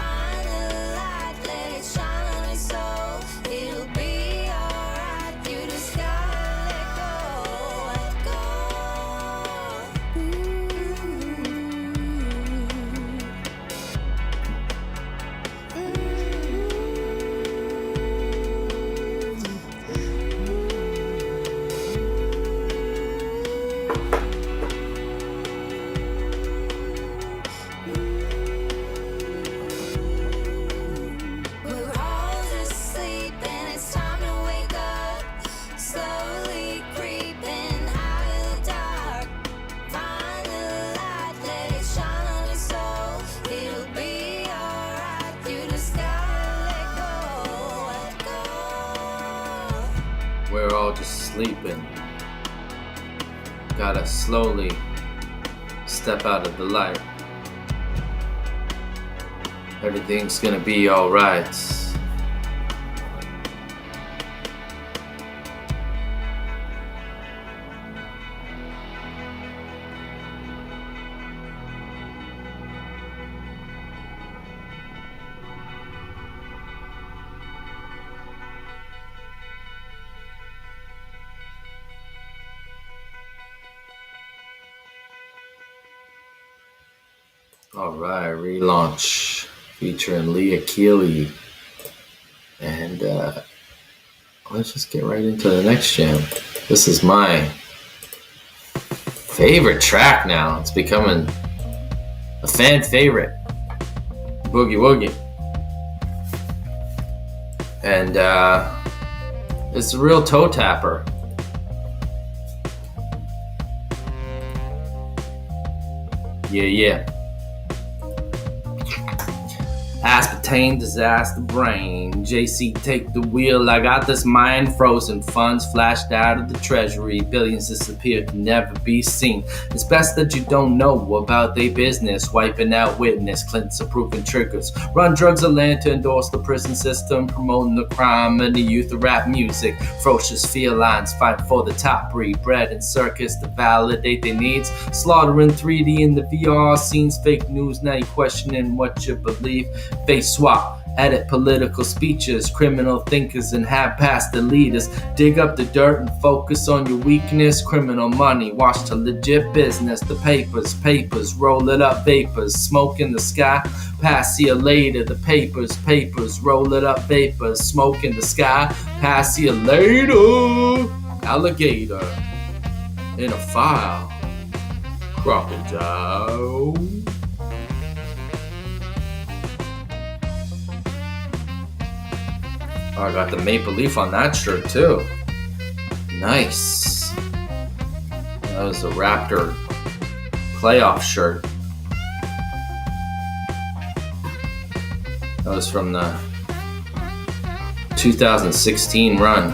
A: We're all just sleeping. Gotta slowly step out of the light. Everything's gonna be alright. Alright, relaunch featuring Leah Keeley. And let's just get right into the next jam. This is my favorite track now. It's becoming a fan favorite. Boogie Woogie. And it's a real toe tapper. Yeah. Aspartame, disaster brain. JC, take the wheel. I got this mind frozen. Funds flashed out of the treasury. Billions disappeared, never be seen. It's best that you don't know about their business. Wiping out witness, Clint's approving triggers. Run drugs of land to endorse the prison system. Promoting the crime and the youth of rap music. Ferocious felines fight for the top breed. Bread and circus to validate their needs. Slaughtering 3D in the VR scenes. Fake news, now you questioning what you believe. Face swap, edit political speeches, criminal thinkers and have past the leaders. Dig up the dirt and focus on your weakness. Criminal money, wash to legit business. The papers, roll it up vapors. Smoke in the sky, pass you later. The papers, roll it up vapors. Smoke in the sky, pass you later. Alligator in a file. Crocodile. Oh, I got the maple leaf on that shirt too. Nice. That was a Raptor playoff shirt. That That was from the 2016 run.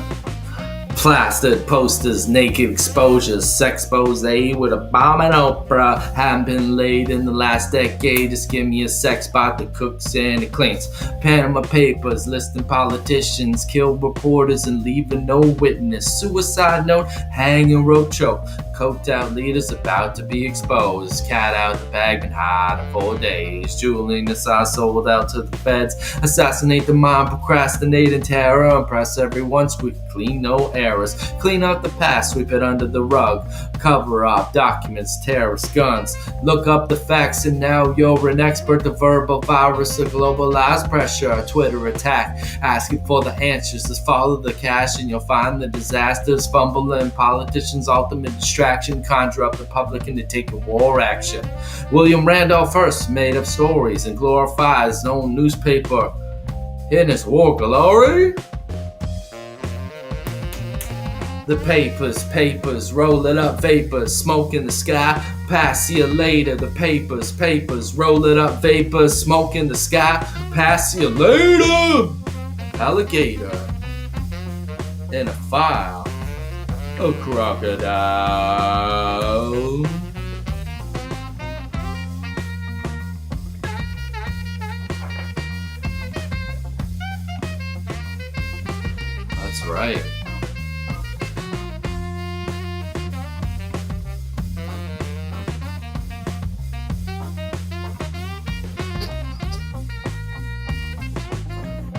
A: Plastered posters, naked exposures, sexpose with a bomb and Oprah. Haven't been laid in the last decade. Just give me a sex bot that cooks and it cleans. Panama Papers listing politicians, kill reporters and leaving no witness. Suicide note, hanging rope choke. Coked out leaders about to be exposed. Cat out the bag, been hiding for days. Julian Assange sold out to the feds. Assassinate the mind, procrastinate and terror. Impress everyone, squeak clean, no errors. Clean out the past, sweep it under the rug. Cover up documents, terrorist guns. Look up the facts and now you're an expert. The verbal virus, a globalized pressure, a Twitter attack. Asking for the answers, just follow the cash and you'll find the disasters. Fumbling politicians, ultimate distraction. Conjure up the public into taking war action. William Randolph Hearst made up stories and glorifies his own newspaper in his war glory. The papers, rolling up vapors, smoke in the sky, pass you later. The papers, rolling up vapors, smoke in the sky, pass you later. Alligator in a file, a crocodile. That's right.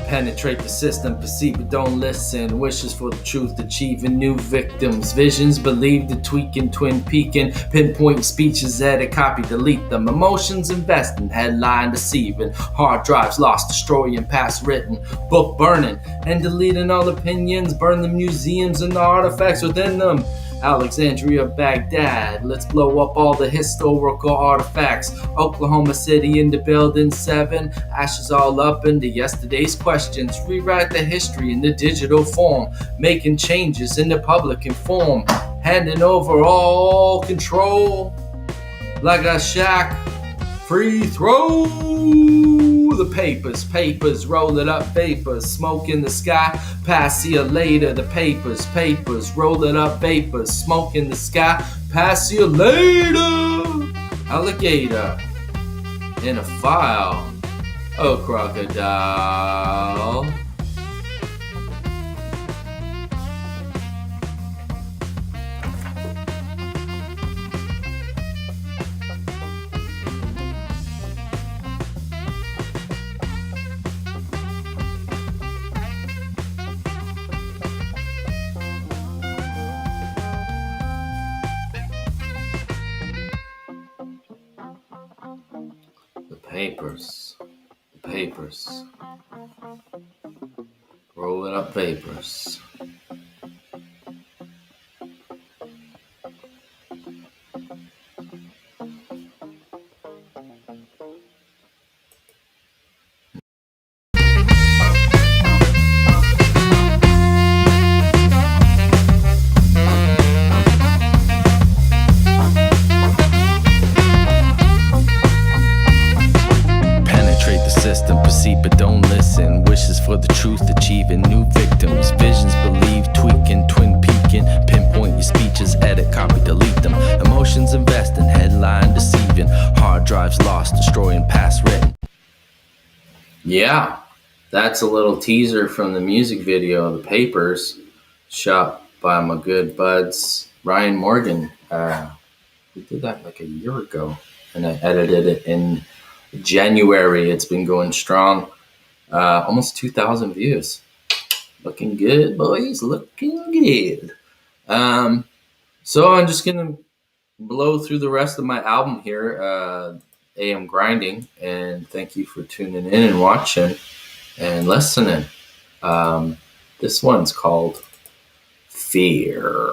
A: Penetrate the system, perceive but don't listen. Wishes for the truth, achieving new victims. Visions believed, the tweaking, twin peaking. Pinpoint speeches, edit, copy, delete them. Emotions investing, headline deceiving. Hard drives lost, destroying past written. Book burning and deleting all opinions. Burn the museums and the artifacts within them. Alexandria, Baghdad, let's blow up all the historical artifacts. Oklahoma City into Building 7, ashes all up into yesterday's questions. Rewrite the history in the digital form, making changes in the public inform, handing over all control like a Shaq free throw. The papers, rolling up vapors, smoke in the sky, pass you later. The papers, rolling up vapors, smoke in the sky, pass you later. Alligator in a file, a crocodile. Papers, rolling up vapors. Perceive but don't listen. Wishes for the truth, achieving new victims. Visions believe, tweaking, twin peaking. Pinpoint your speeches, edit, copy, delete them. Emotions investing, headline deceiving. Hard drives lost, destroying past written. Yeah, that's a little teaser from the music video of The Papers, shot by my good buds Ryan Morgan. We did that like a year ago, and I edited it in January. It's been going strong. Almost 2,000 views. Looking good, boys. Looking good. So I'm just going to blow through the rest of my album here, AM Grinding. And thank you for tuning in and watching and listening. This one's called Fear.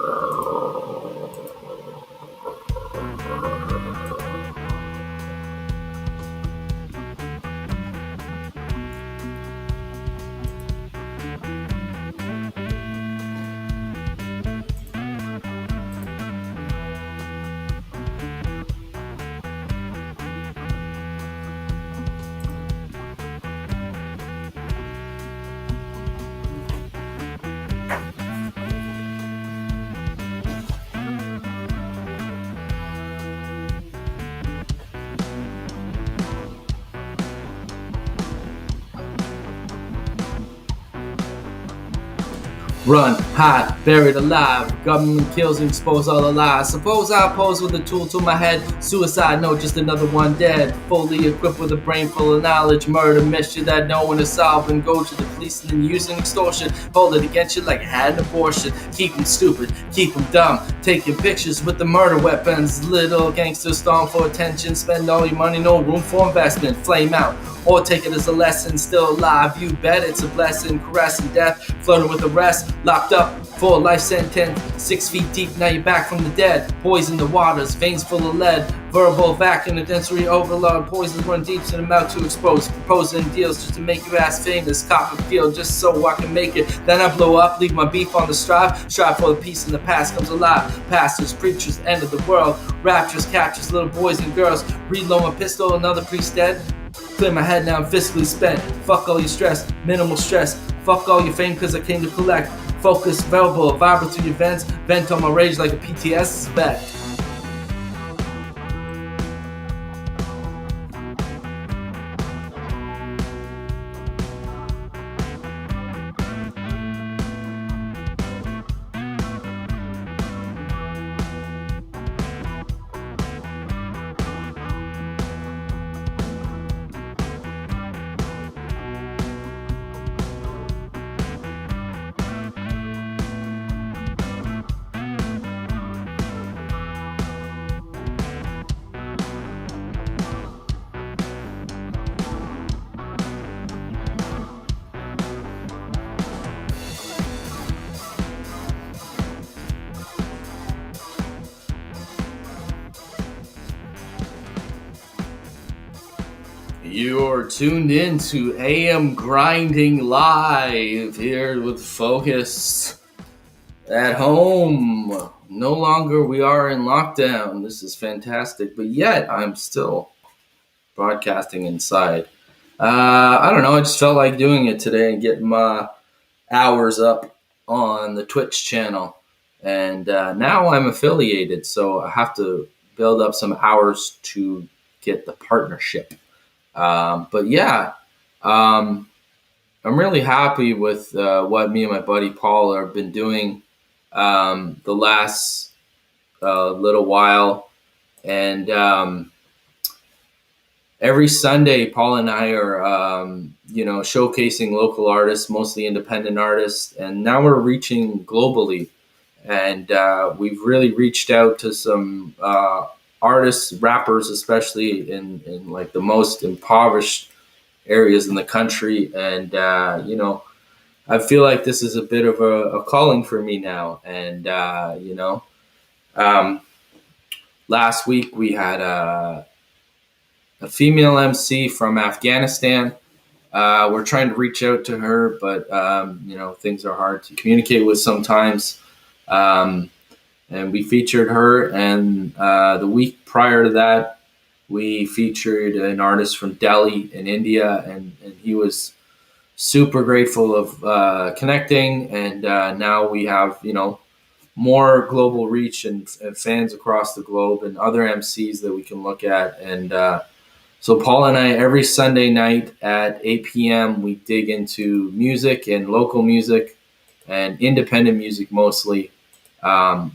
A: Run, hide, buried alive. Government kills and expose all the lies. Suppose I pose with a tool to my head. Suicide, no, just another one dead. Fully equipped with a brain full of knowledge. Murder, mystery that no one is solving. Go to the police and then using extortion. Hold it against you like it had an abortion. Keep them stupid, keep them dumb. Taking pictures with the murder weapons. Little gangsters storm for attention. Spend all your money, no room for investment. Flame out. Or take it as a lesson, still alive, you bet it's a blessing. Caressing death, flirting with the rest. Locked up for a life sentence. 6 feet deep, now you're back from the dead. Poison the waters, veins full of lead. Verbal vacuum and sensory overload. Poisons run deep to the mouth to expose. Proposing deals just to make your ass famous. Cop a feel just so I can make it. Then I blow up, leave my beef on the strive. Strive for the peace in the past comes alive. Pastors, preachers, end of the world. Raptures, captures, little boys and girls. Reload my pistol, another priest dead. Clear my head now, I'm fiscally spent. Fuck all your stress, minimal stress. Fuck all your fame cause I came to collect. Focus, verbal, vibrate through your vents. Vent on my rage like a PTS vet. You're tuned in to AM Grinding Live here with Focus at home. No longer we are in lockdown. This is fantastic, but yet I'm still broadcasting inside. I don't know. I just felt like doing it today and getting my hours up on the Twitch channel. And now I'm affiliated, so I have to build up some hours to get the partnership. But yeah, I'm really happy with what me and my buddy Paul have been doing the last little while. And every Sunday, Paul and I are, showcasing local artists, mostly independent artists. And now we're reaching globally. And we've really reached out to some artists, rappers, especially in like the most impoverished areas in the country. And, I feel like this is a bit of a calling for me now. And, last week we had a female MC from Afghanistan. We're trying to reach out to her, but, things are hard to communicate with sometimes. And we featured her, and the week prior to that, we featured an artist from Delhi in India, and he was super grateful of connecting. And now we have, more global reach and fans across the globe and other MCs that we can look at. And so Paul and I, every Sunday night at 8 p.m., we dig into music and local music and independent music mostly.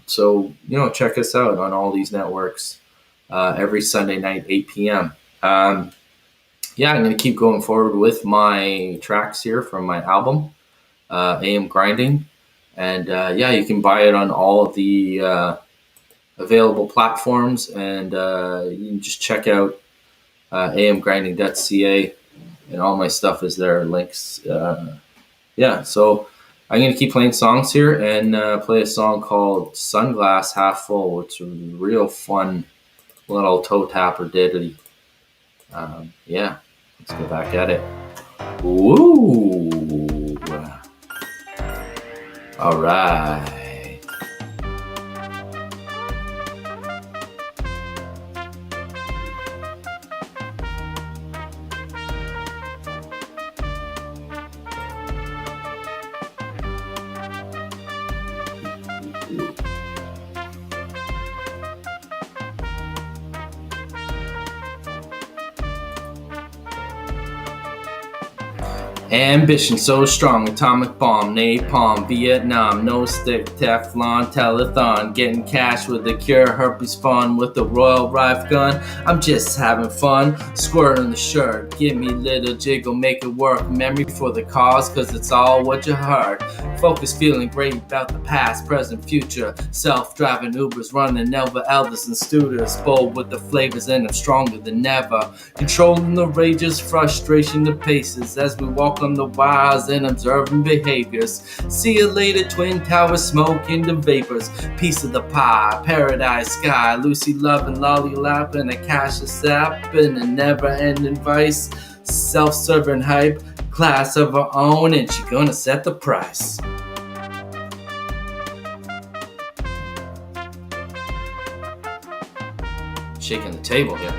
A: So, check us out on all these networks every Sunday night, 8 p.m. I'm going to keep going forward with my tracks here from my album, AM Grinding. And, you can buy it on all of the available platforms. And you can just check out amgrinding.ca, and all my stuff is there, links. So I'm going to keep playing songs here and play a song called Sunglass Half Full, which is a real fun little toe tapper ditty. Let's get back at it. Woo! All right. Ambition so strong, atomic bomb, napalm, Vietnam, no stick, Teflon, telethon, getting cash with the cure, herpes fun with the Royal Rife gun. I'm just having fun, squirting the shirt, give me little jiggle, make it work, memory for the cause, cause it's all what you heard. Focus, feeling great about the past, present, future, self-driving Ubers, running Elva, Elders and Studers, bold with the flavors and I'm stronger than ever, controlling the rages, frustration, the paces, as we walk on the wires and observing behaviors. See you later, Twin Towers, smoking the vapors. Piece of the pie, paradise sky, Lucy loving, lolly lapping, a cash a sapping, a never-ending vice. Self-serving hype, class of her own, and she gonna set the price. Shaking the table here.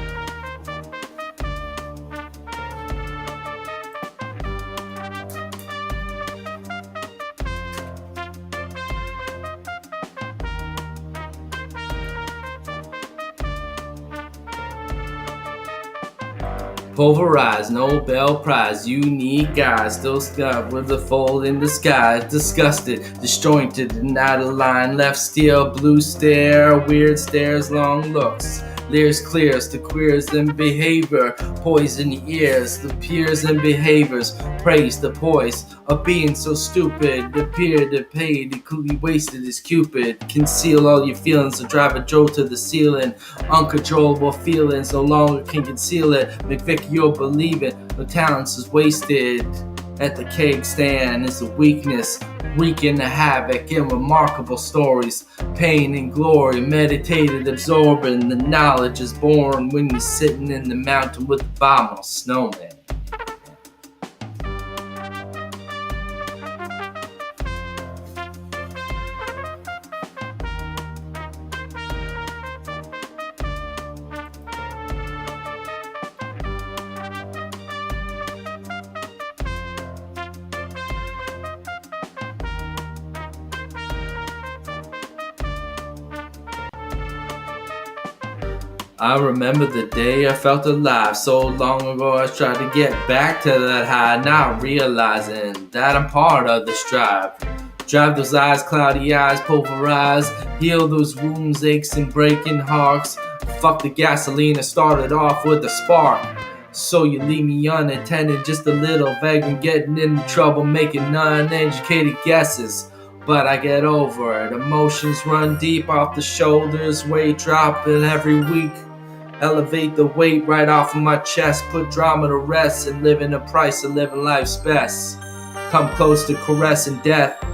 A: Pulverized, Nobel Prize, unique guys, still stuck with the fold in the sky, disgusted, disjointed, and out of line, left steel, blue stare, weird stares, long looks, leers clears to queers and behavior, poison the ears, the peers and behaviors, praise the poise of being so stupid, appear to pay, the wasted is Cupid, conceal all your feelings, to drive a jolt to the ceiling, uncontrollable feelings, no longer can conceal it, McVick, you're believing, no talents is wasted, at the cake stand is a weakness, wreaking the havoc in remarkable stories, pain and glory, meditated, absorbing, the knowledge is born when you're sitting in the mountain with the abominable snowman. I remember the day I felt alive. So long ago I tried to get back to that high. Now realizing that I'm part of this drive. Drive those eyes, cloudy eyes, pulverize. Heal those wounds, aches and breaking hearts. Fuck the gasoline that started off with a spark. So you leave me unattended, just a little vagrant, getting into trouble, making uneducated guesses. But I get over it. Emotions run deep off the shoulders, weight dropping every week. Elevate the weight right off of my chest, put drama to rest, and living the price of living life's best. Come close to caressing death,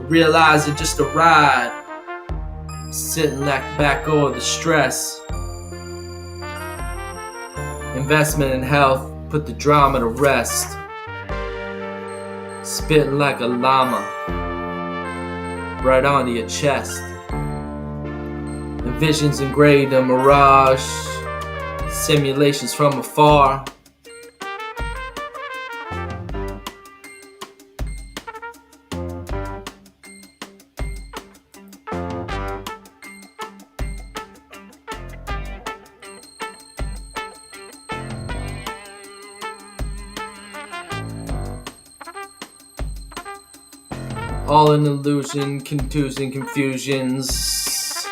A: realize it's just a ride. Sitting back over the stress. Investment in health, put the drama to rest. Spitting like a llama, right onto your chest. The visions engraved in mirage, simulations from afar. All an illusion, confusing confusions,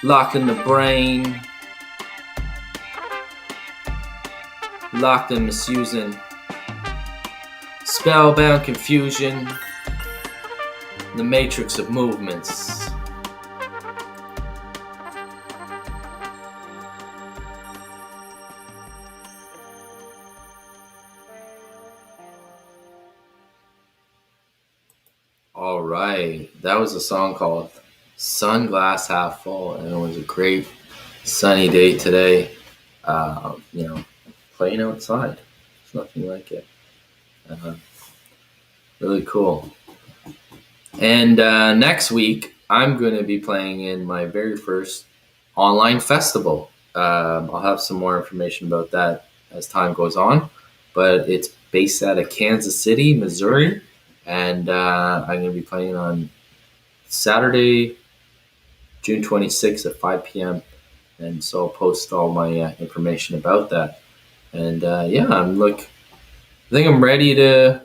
A: locked in the brain, locked in misusing, spellbound confusion, the matrix of movements. All right, that was a song called Sunglass Half Full, and it was a great sunny day today. Playing outside. There's nothing like it. Really cool. And next week, I'm going to be playing in my very first online festival. I'll have some more information about that as time goes on, but it's based out of Kansas City, Missouri. And I'm going to be playing on Saturday, June 26th at 5 p.m. And so I'll post all my information about that. And I'm I think I'm ready to,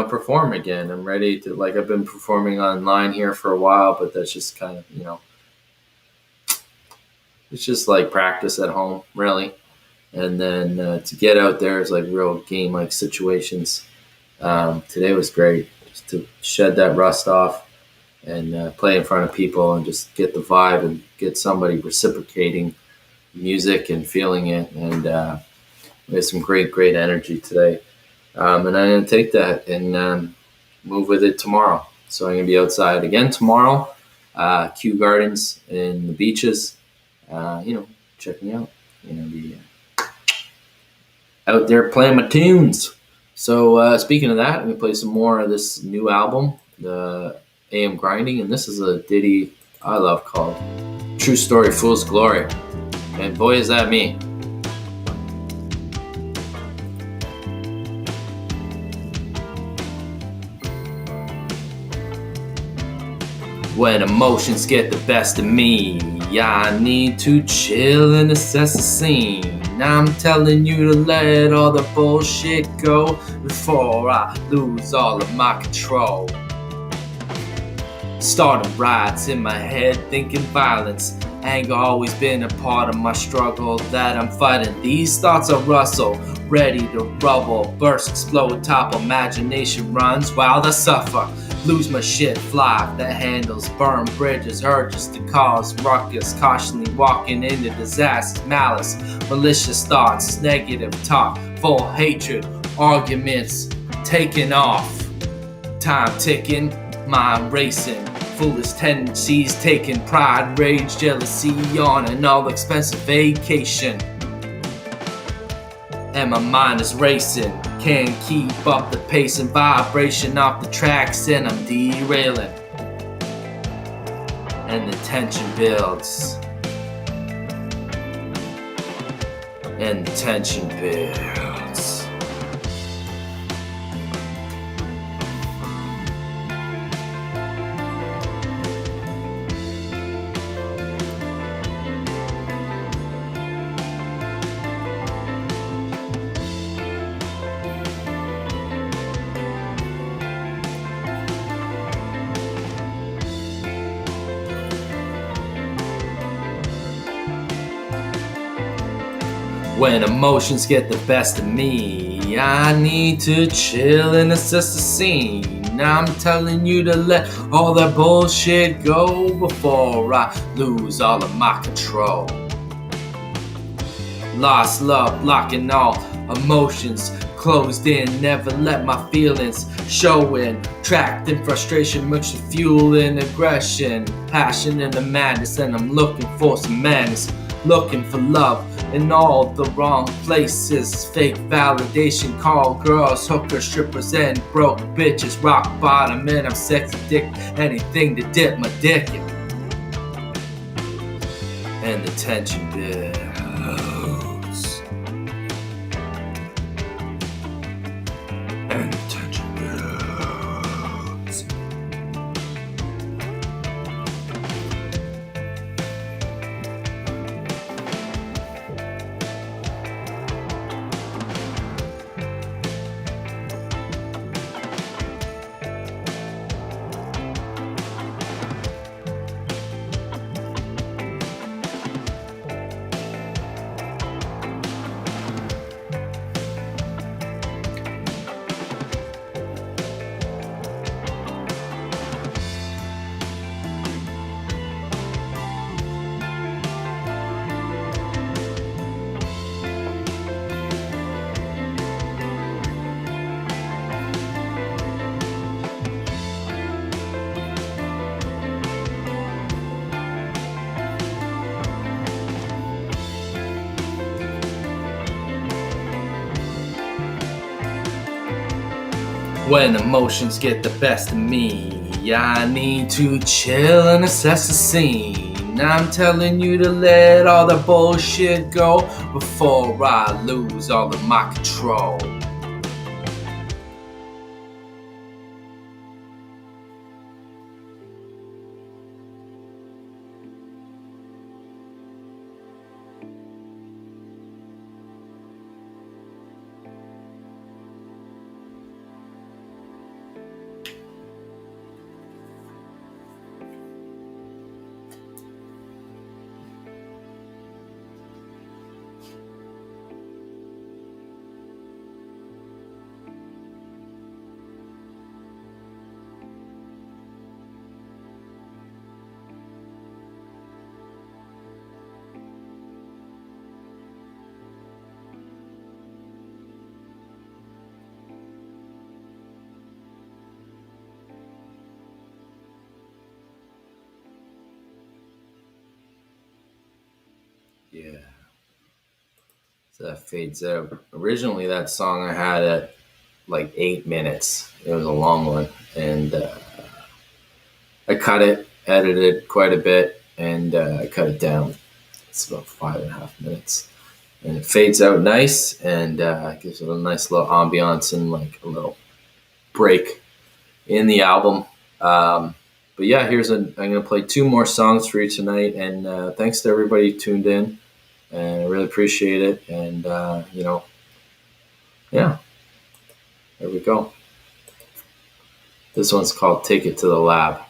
A: perform again. I'm ready to, like, I've been performing online here for a while, but that's just kind of, it's just like practice at home, really. And then to get out there is like real game like situations. Today was great, just to shed that rust off and play in front of people and just get the vibe and get somebody reciprocating music and feeling it. And we had some great energy today. And I'm going to take that and move with it tomorrow. So I'm going to be outside again tomorrow, Kew Gardens in the beaches, check me out. Be out there playing my tunes. So speaking of that, I'm going to play some more of this new album, the AM Grinding. And this is a ditty I love called True Story, Fool's Glory. And boy, is that me. When emotions get the best of me, I need to chill and assess the scene. I'm telling you to let all the bullshit go before I lose all of my control. Starting riots in my head, thinking violence. Anger always been a part of my struggle that I'm fighting. These thoughts are rustle, ready to rubble, burst, explode, topple. Imagination runs wild, I suffer. Lose my shit, fly the handles, burn bridges, urges to cause ruckus, cautiously walking into disasters, malice, malicious thoughts, negative talk, full hatred, arguments taking off. Time ticking, mind racing, foolish tendencies taking pride, rage, jealousy on an all-expensive vacation. And my mind is racing, can't keep up the pace and vibration off the tracks, and I'm derailing. And the tension builds. And the tension builds. When emotions get the best of me, I need to chill and assess the scene. I'm telling you to let all that bullshit go before I lose all of my control. Lost love, blocking all emotions, closed in, never let my feelings show in. Trapped in frustration, mixed with fuel and aggression, passion and the madness, and I'm looking for some madness. Looking for love in all the wrong places. Fake validation, call girls, hookers, strippers, and broke bitches. Rock bottom, and I'm sexy dick, anything to dip my dick in. And the tension builds. And the tension builds. When emotions get the best of me, I need to chill and assess the scene. I'm telling you to let all the bullshit go before I lose all of my control. Yeah. So that fades out. Originally, that song I had at like 8 minutes. It was a long one. And I cut it, edited quite a bit, and I cut it down. It's about 5.5 minutes. And it fades out nice and gives it a nice little ambiance and like a little break in the album. But yeah, I'm going to play 2 more songs for you tonight. And thanks to everybody who tuned in. And I really appreciate it. And, yeah, there we go. This one's called Take It to the Lab.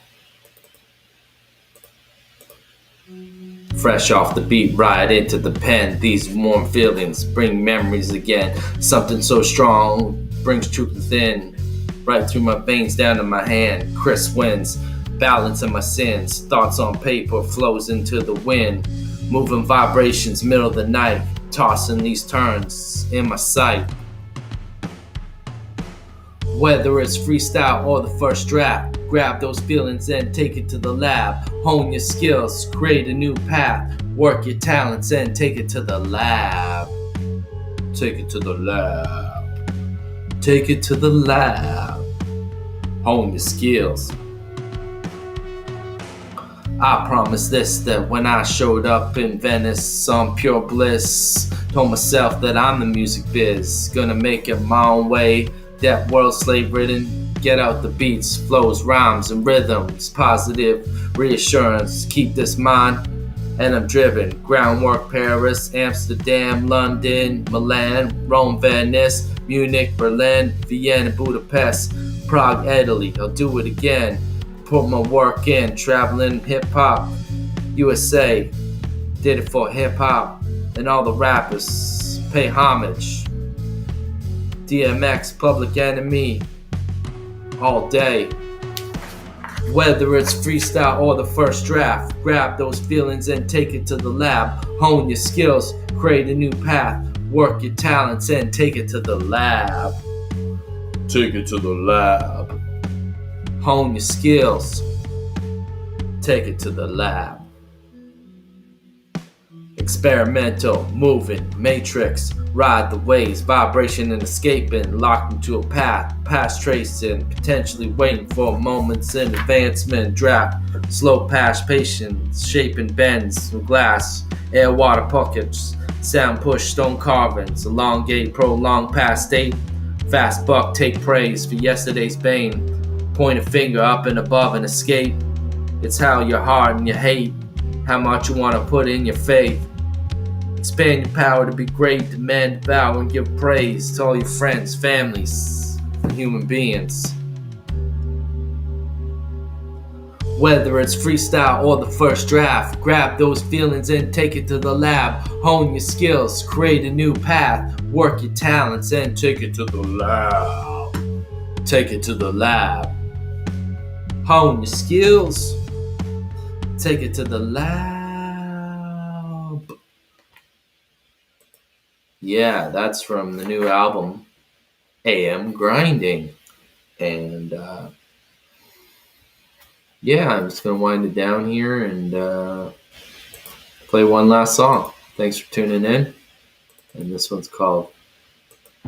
A: Fresh off the beat, right into the pen. These warm feelings bring memories again. Something so strong brings truth within. Right through my veins, down to my hand. Crisp winds, balancing my sins. Thoughts on paper flows into the wind. Moving vibrations, middle of the night. Tossing these turns in my sight. Whether it's freestyle or the first draft, grab those feelings and take it to the lab. Hone your skills, create a new path. Work your talents and take it to the lab. Take it to the lab. Take it to the lab. Hone your skills. I promised this, that when I showed up in Venice on pure bliss, told myself that I'm the music biz, gonna make it my own way. That world slave ridden, get out the beats, flows, rhymes, and rhythms. Positive reassurance, keep this mind, and I'm driven. Groundwork, Paris, Amsterdam, London, Milan, Rome, Venice, Munich, Berlin, Vienna, Budapest, Prague, Italy. I'll do it again. Put my work in, traveling hip-hop, USA. Did it for hip-hop, and all the rappers pay homage. DMX, Public Enemy, all day. Whether it's freestyle or the first draft, grab those feelings and take it to the lab. Hone your skills, create a new path. Work your talents and take it to the lab. Take it to the lab. Hone your skills, take it to the lab. Experimental, moving, matrix, ride the waves, vibration and escaping, locked into a path, past tracing, potentially waiting for moments in advancement, draft, slow pass, patience, shaping bends from glass, air water pockets, sound push, stone carvings, elongate, prolong past state, fast buck, take praise for yesterday's bane, point a finger up and above and escape. It's how your heart and your hate, how much you want to put in your faith. Expand your power to be great, demand, bow, and give praise to all your friends, families, and human beings. Whether it's freestyle or the first draft, grab those feelings and take it to the lab. Hone your skills, create a new path. Work your talents and take it to the lab. Take it to the lab. Hone your skills, take it to the lab. Yeah, that's from the new album, AM Grinding. And yeah, I'm just going to wind it down here and play one last song. Thanks for tuning in. And this one's called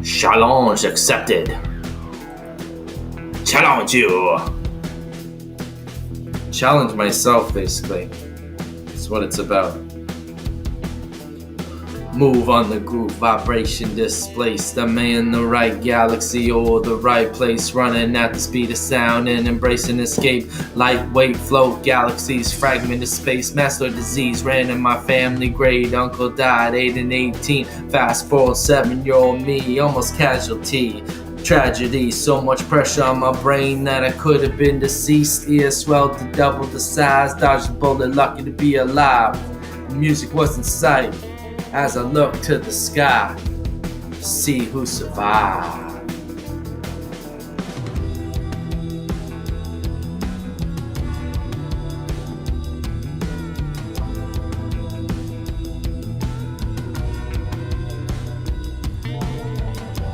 A: Challenge Accepted. Challenge you. Challenge myself, basically. That's what it's about. Move on the groove, vibration displaced. I'm in the right galaxy or the right place, running at the speed of sound and embracing escape. Lightweight float, galaxies, fragmented space, master disease ran in my family. Great uncle died 8 and 18. Fast forward 7-year-old me, almost casualty. Tragedy, so much pressure on my brain that I could have been deceased. Ear swelled to double the size, dodged a bullet, lucky to be alive. The music was in sight as I looked to the sky to see who survived.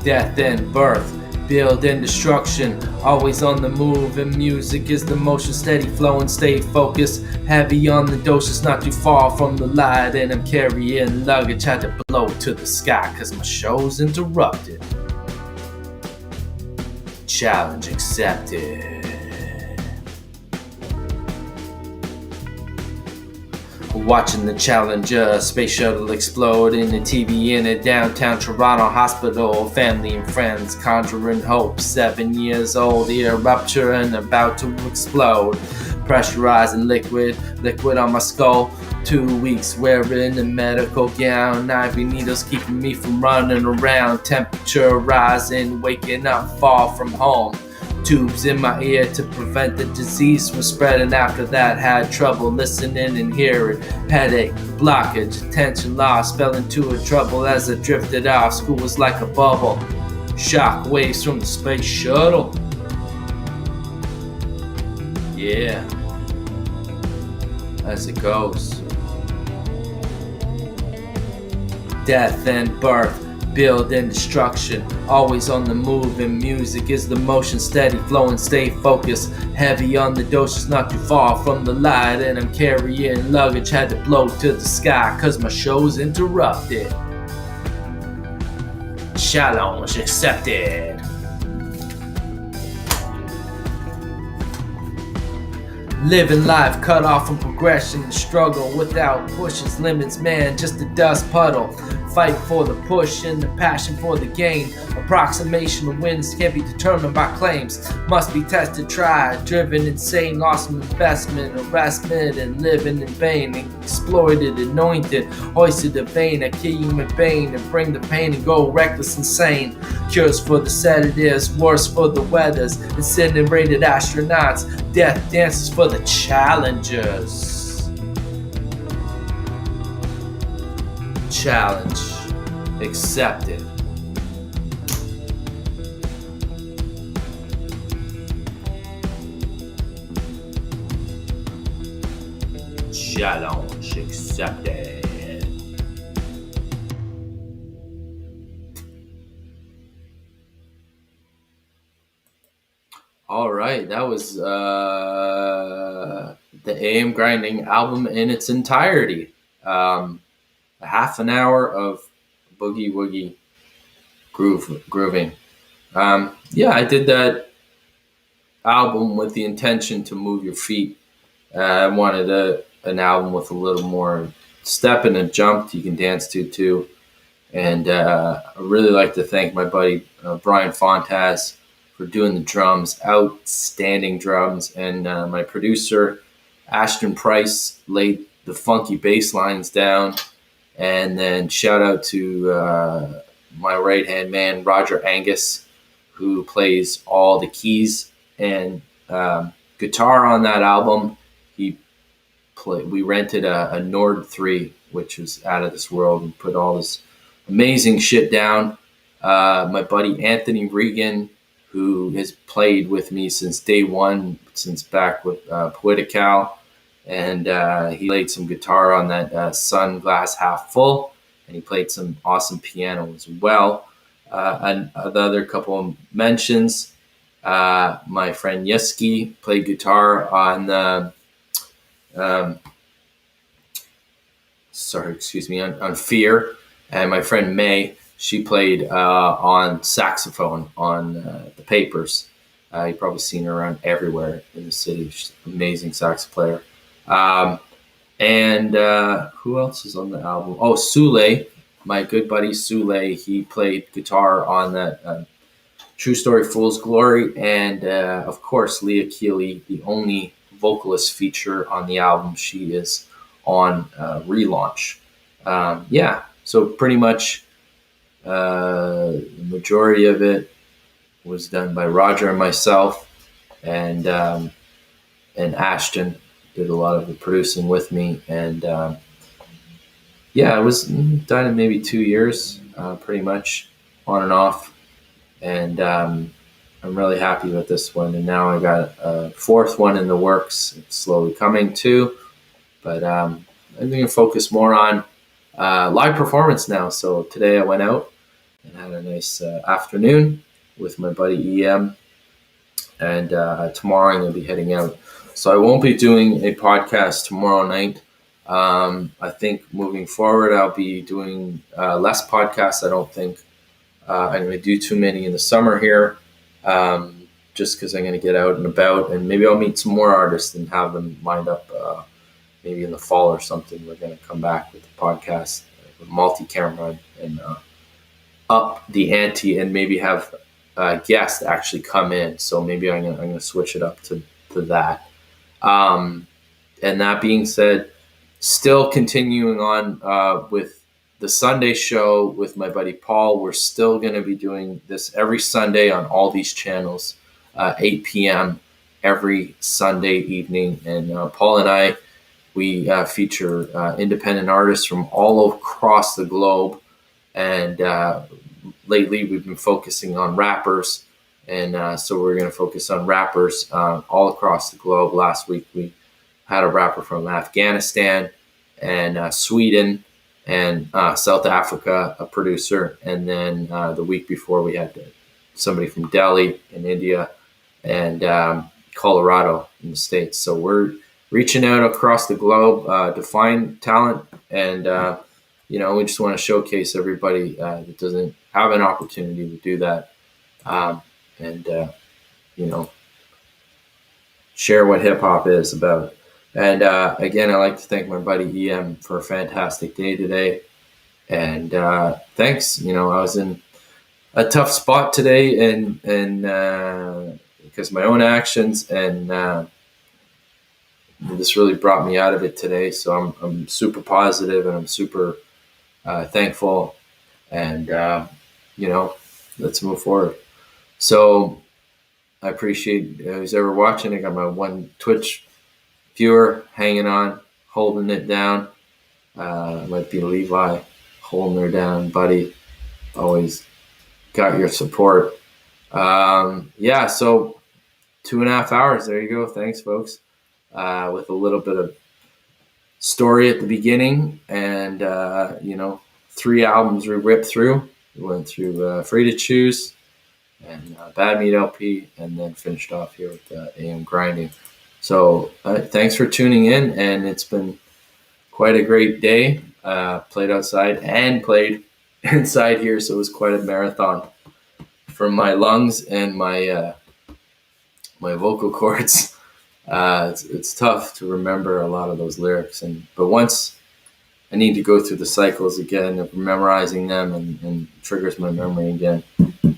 A: Death and birth, building destruction, always on the move, and music is the motion, steady flowing, stay focused, heavy on the doses, not too far from the light, and I'm carrying luggage, had to blow to the sky, cause my show's interrupted. Challenge accepted. Watching the Challenger space shuttle explode in the TV in a downtown Toronto hospital. Family and friends conjuring hope. 7 years old, ear rupture and about to explode. Pressurizing liquid on my skull. 2 weeks wearing a medical gown. IV needles keeping me from running around. Temperature rising, waking up far from home. Tubes in my ear to prevent the disease from spreading. After that, had trouble listening and hearing. Headache, blockage, attention lost, fell into a trouble as I drifted off. School was like a bubble. Shock waves from the space shuttle. Yeah, as it goes. Death and birth, build and destruction, always on the move, and music is the motion, steady flowing, stay focused, heavy on the doses, not too far from the light, and I'm carrying luggage, had to blow to the sky, cause my show's interrupted. Challenge accepted. Living life cut off from progression, struggle without pushes, limits, man, just a dust puddle. Fight for the push and the passion for the gain. Approximation of wins can't be determined by claims. Must be tested, tried, driven insane, lost some investment, harassment, and living in vain. Exploited, anointed, hoisted a vein, I kill you in vain and bring the pain and go reckless, insane. Cures for the sedatives, worse for the weathers, incinerated astronauts, death dances for the challengers. Challenge accepted. Challenge accepted. All right, that was the AM Grinding album in its entirety. A half an hour of boogie woogie grooving. Yeah, I did that album with the intention to move your feet. I wanted an album with a little more step and a jump you can dance to too. And I really like to thank my buddy Brian Fontaz for doing the drums, outstanding drums, and my producer Ashton Price laid the funky bass lines down. And then shout out to my right hand man Roger Angus, who plays all the keys and guitar on that album. We rented a Nord 3, which was out of this world, and put all this amazing shit down. My buddy Anthony Regan, who has played with me since day one, since back with Poetical, and he played some guitar on that Sun Glass Half Full, and he played some awesome piano as well. And the other couple of mentions, my friend Yeski played guitar on on Fear, and my friend May, she played on saxophone on The Papers. You've probably seen her around everywhere in the city. She's an amazing sax player. And who else is on the album? Oh, Sule, my good buddy Sule. He played guitar on that True Story Fool's Glory. And of course, Leah Keeley, the only vocalist feature on the album. She is on Relaunch. Yeah, so pretty much the majority of it was done by Roger and myself, and Ashton did a lot of the producing with me. And yeah, it was done in maybe 2 years, pretty much on and off. And I'm really happy with this one. And now I got a fourth one in the works. It's slowly coming too. But I'm going to focus more on live performance now. So today I went out and had a nice afternoon with my buddy EM. And tomorrow I'm going to be heading out. So I won't be doing a podcast tomorrow night. I think moving forward, I'll be doing less podcasts. I don't think I'm going to do too many in the summer here, just because I'm going to get out and about. And maybe I'll meet some more artists and have them lined up maybe in the fall or something. We're going to come back with the podcast, with multi-camera, and up the ante and maybe have guests actually come in. So maybe I'm gonna switch it up to that. And that being said, still continuing on with the Sunday show with my buddy Paul. We're still going to be doing this every Sunday on all these channels, 8 p.m. every Sunday evening. And Paul and I, we feature independent artists from all across the globe. And lately we've been focusing on rappers. And so we're going to focus on rappers all across the globe. Last week we had a rapper from Afghanistan and Sweden and South Africa, a producer. And then the week before we had somebody from Delhi in India and Colorado in the States. So we're reaching out across the globe to find talent. And, we just want to showcase everybody that doesn't have an opportunity to do that. Share what hip hop is about. And again, I'd like to thank my buddy EM for a fantastic day today. And thanks. I was in a tough spot today, and because of my own actions, and this really brought me out of it today. So I'm super positive, and I'm super thankful. And let's move forward. So I appreciate who's ever watching. I got my one Twitch viewer hanging on, holding it down. Might be Levi holding her down, buddy. Always got your support. So 2.5 hours. There you go. Thanks, folks. With a little bit of story at the beginning, and 3 albums we ripped through. We went through Free to Choose and Bad Meat LP, and then finished off here with AM Grinding. So thanks for tuning in, and it's been quite a great day. Played outside and played inside here, so it was quite a marathon for my lungs and my vocal cords. It's tough to remember a lot of those lyrics, but once I need to go through the cycles again of memorizing them, and triggers my memory again.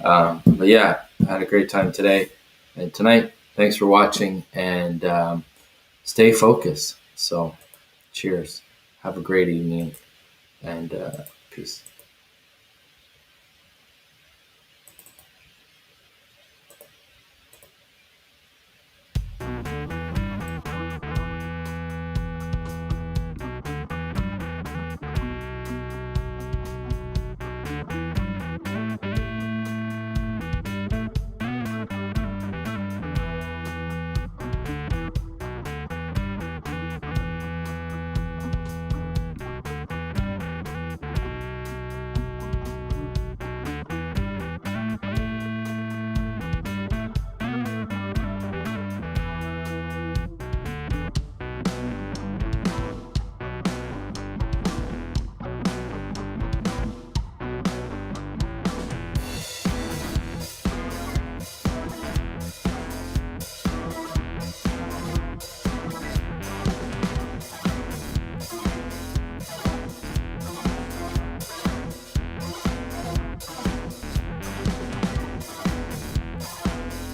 A: But yeah, I had a great time today and tonight. Thanks for watching, and stay focused. So cheers. Have a great evening, and peace.